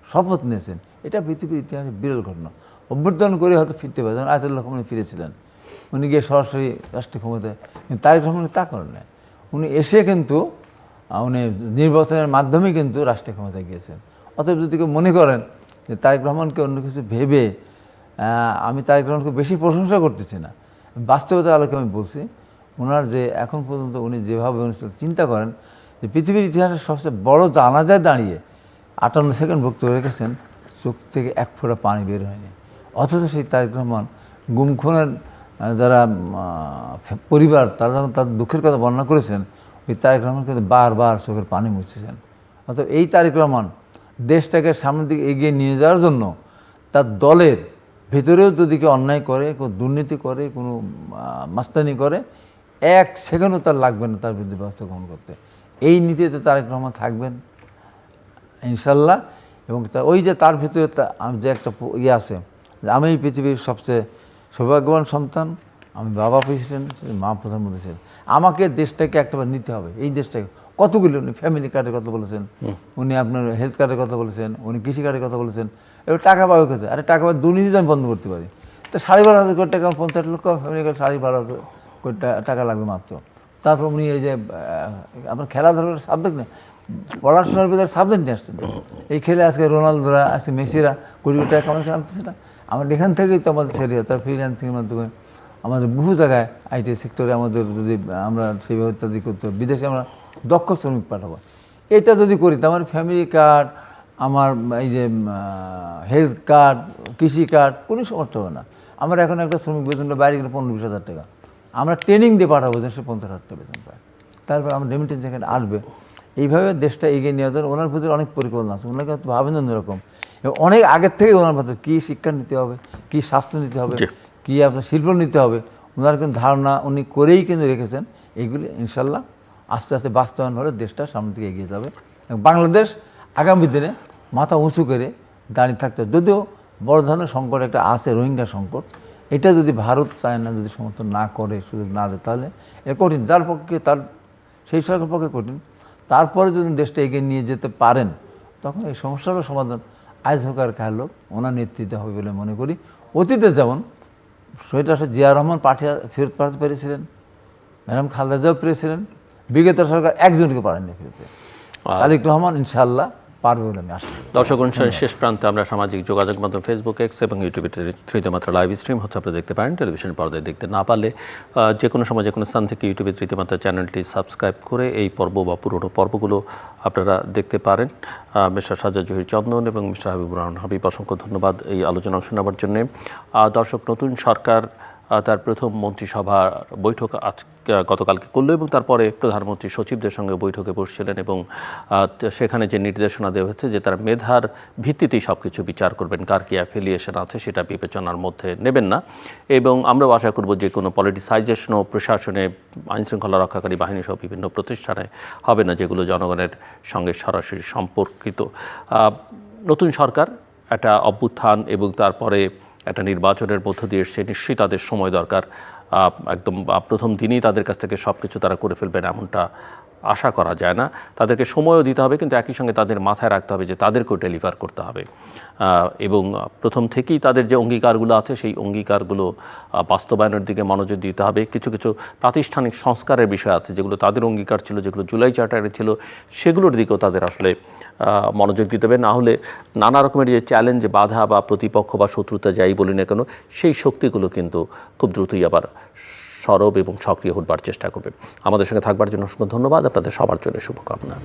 S2: শপথ নিয়েছেন। এটা পৃথিবীর ইতিহাসে বিরল ঘটনা। অভ্যুত্থান করে হয়তো ফিরতে পারে, যেমন আয়াতুল্লাহ খামেনি ফিরেছিলেন, উনি গিয়ে সরাসরি রাষ্ট্রীয় ক্ষমতায়। কিন্তু তারেক রহমান তা করেন না, উনি এসে কিন্তু উনি নির্বাচনের মাধ্যমে কিন্তু রাষ্ট্রীয় ক্ষমতায় গিয়েছেন। অতএব যদি কেউ মনে করেন যে তারেক রহমানকে অন্য কিছু ভেবে, আমি তারেক রহমানকে বেশি প্রশংসা করতেছি না, বাস্তবতার আলোকে আমি বলছি, ওনার যে এখন পর্যন্ত উনি যেভাবে চিন্তা করেন যে পৃথিবীর ইতিহাসের সবচেয়ে বড় জানাজায় দাঁড়িয়ে 58 সেকেন্ড বক্তব্য রেখেছেন, চোখ থেকে এক ফোঁটা পানি বের হয়নি। অথচ সেই তারেক রহমান গুম খুনের যারা পরিবার, তারা যখন তাদের দুঃখের কথা বর্ণনা করেছেন, ওই তারেক রহমান কিন্তু বারবার চোখের পানি মুছেছেন। অর্থাৎ এই তারেক রহমান দেশটাকে সামনের দিকে এগিয়ে নিয়ে যাওয়ার জন্য তার দলের ভিতরেও যদি কেউ অন্যায় করে, কোনো দুর্নীতি করে, কোনো মাস্তানি করে, 1 সেকেন্ডও তার লাগবে না তার বিরুদ্ধে ব্যবস্থা গ্রহণ করতে। এই নীতিতে তারেক রহমান থাকবেন ইনশাল্লাহ। এবং ওই যে তার ভিতরে যে একটা ইয়ে আছে, যে আমি এই পৃথিবীর সবচেয়ে সৌভাগ্যবান সন্তান, আমি বাবা প্রেসিডেন্ট, মা প্রধানমন্ত্রী ছিলেন, আমাকে দেশটাকে একটাবার নিতে হবে। এই দেশটাকে কতগুলো, উনি ফ্যামিলি কার্ডের কথা বলেছেন, উনি আপনার হেলথ কার্ডের কথা বলেছেন, উনি কৃষি কার্ডের কথা বলেছেন, এবার টাকা পাবে কোথায়? আরে টাকা পাবে, দুর্নীতি আমি বন্ধ করতে পারি। তো 12,500 কোটি টাকা, 50 লক্ষ ফ্যামিলি কার্ড, 12,500 কোটি টাকা লাগবে মাত্র। তারপর উনি এই যে আপনার খেলাধুলার সাবজেক্ট না, পড়াশোনার ভিতরে সাবজেক্ট নিয়ে আসছেন। এই খেলে আজকে রোনালদোরা, আজকে মেসিরা কোটি কোটি টাকা কামাই আনতেছে না। আমাদের এখান থেকেই তো আমাদের সেরে, তার ফ্রিল্যান্সিংয়ের মাধ্যমে আমাদের বহু জায়গায় আইটি সেক্টরে আমাদের যদি আমরা সেইভাবে ইত্যাদি করতে, বিদেশে আমরা দক্ষ শ্রমিক পাঠাবো। এটা যদি করি তো আমার ফ্যামিলি কার্ড, আমার এই যে হেলথ কার্ড, কৃষি কার্ড কোনো সমস্যা হবে না। আমরা এখন একটা শ্রমিক বেতনটা বাইরে গেলে 15-20 হাজার টাকা, আমরা ট্রেনিং দিয়ে পাঠাবো যে সে 50,000 টাকা বেতন পায়। তারপর আমার রেমিটেন্স এখানে আসবে। এইভাবে দেশটা এগিয়ে নিয়ে যাওয়ার ওনার ভিতরে অনেক পরিকল্পনা আছে, ওনাকে হয়তো ভাবেন অন্যরকম। এবং অনেক আগের থেকে ওনার ভিতরে কী শিক্ষা নিতে হবে, কী স্বাস্থ্য নিতে হবে, কী আপনার শিল্প নিতে হবে, ওনার কিন্তু ধারণা উনি করেই কিন্তু রেখেছেন। এইগুলি ইনশাল্লাহ আস্তে আস্তে বাস্তবায়ন হলে দেশটা সামনের দিকে এগিয়ে যাবে এবং বাংলাদেশ আগামী দিনে মাথা উঁচু করে দাঁড়িয়ে থাকতে হবে। যদিও বড় ধরনের সংকট একটা আছে, রোহিঙ্গা সংকট, এটা যদি ভারত চায় না, যদি সমর্থন না করে, সুযোগ না দেয়, তাহলে এটা কঠিন, যার পক্ষে তার সেই সরকারের পক্ষে কঠিন। তারপরে যদি দেশটা এগিয়ে নিয়ে যেতে পারেন, তখন এই সমস্যারও সমাধান আইজ হোক আর কাল হোক ওনার নেতৃত্বে হবে বলে মনে করি। অতীতে যেমন শহীদ রাষ্ট্র জিয়া রহমান ফেরত পাঠাতে পেরেছিলেন, ম্যাডাম খালেদা জিয়াও পেরেছিলেন, বিগত সরকার একজনকে পারেননি ফেরতে। তারেক রহমান ইনশাআল্লাহ পারবে বলে আমি আশা করি।
S1: দর্শক অনুষ্ঠানের শেষ প্রান্তে আমরা সামাজিক যোগাযোগ মাধ্যম ফেসবুক, এক্স এবং ইউটিউবে 3য় মাত্রা লাইভ স্ট্রিম হচ্ছে, আপনারা দেখতে পারেন। টেলিভিশনের পর্দায় দেখতে না পারলে যে কোনো সময় যে কোনো স্থান থেকে ইউটিউবে 3য় মাত্রা চ্যানেলটি সাবস্ক্রাইব করে এই পর্ব বা পুরোনো পর্বগুলো আপনারা দেখতে পারেন। মিস্টার সাজ্জাদ জহির চন্দন এবং মিস্টার হাবিবুর রহমান হাবিব, অসংখ্য ধন্যবাদ এই আলোচনা অংশ নেওয়ার জন্যে। দর্শক, নতুন সরকার তার প্রথম মন্ত্রিসভার বৈঠক আজ গতকালকে করলো এবং তারপরে প্রধানমন্ত্রী সচিবদের সঙ্গে বৈঠকে বসছিলেন এবং সেখানে যে নির্দেশনা দেওয়া হয়েছে যে তারা মেধার ভিত্তিতেই সব কিছু বিচার করবেন, কার কি অ্যাফিলিয়েশন আছে সেটা বিবেচনার মধ্যে নেবেন না। এবং আমরাও আশা করব যে কোনো পলিটিসাইজেশনও প্রশাসনে, আইনশৃঙ্খলা রক্ষাকারী বাহিনী সহ বিভিন্ন প্রতিষ্ঠানে হবে না, যেগুলো জনগণের সঙ্গে সরাসরি সম্পর্কিত। নতুন সরকার একটা অভ্যুত্থান এবং তারপরে একটা নির্বাচনের মধ্য দিয়ে এসছে, নিশ্চয়ই তাদের সময় দরকার। একদম প্রথম দিনই তাদের কাছ থেকে সব কিছু তারা করে ফেলবেন এমনটা আশা করা যায় না। তাদেরকে সময়ও দিতে হবে, কিন্তু একই সঙ্গে তাদের মাথায় রাখতে হবে যে তাদেরকেও ডেলিভার করতে হবে এবং প্রথম থেকেই তাদের যে অঙ্গীকারগুলো আছে সেই অঙ্গীকারগুলো বাস্তবায়নের দিকে মনোযোগ দিতে হবে। কিছু কিছু প্রাতিষ্ঠানিক সংস্কারের বিষয় আছে যেগুলো তাদের অঙ্গীকার ছিল, যেগুলো জুলাই চার্টারে ছিল, সেগুলোর দিকেও তাদের আসলে মনোযোগ দিতে হবে। না হলে নানা রকমের যে চ্যালেঞ্জ, বাধা বা প্রতিপক্ষ বা শত্রুতা যাই বলি না কেন, সেই শক্তিগুলো কিন্তু খুব দ্রুতই আবার সরব এবং সক্রিয় হবার চেষ্টা করবে। আমাদের সঙ্গে থাকবার জন্য অসংখ্য ধন্যবাদ, আপনাদের সবার জন্য শুভকামনা।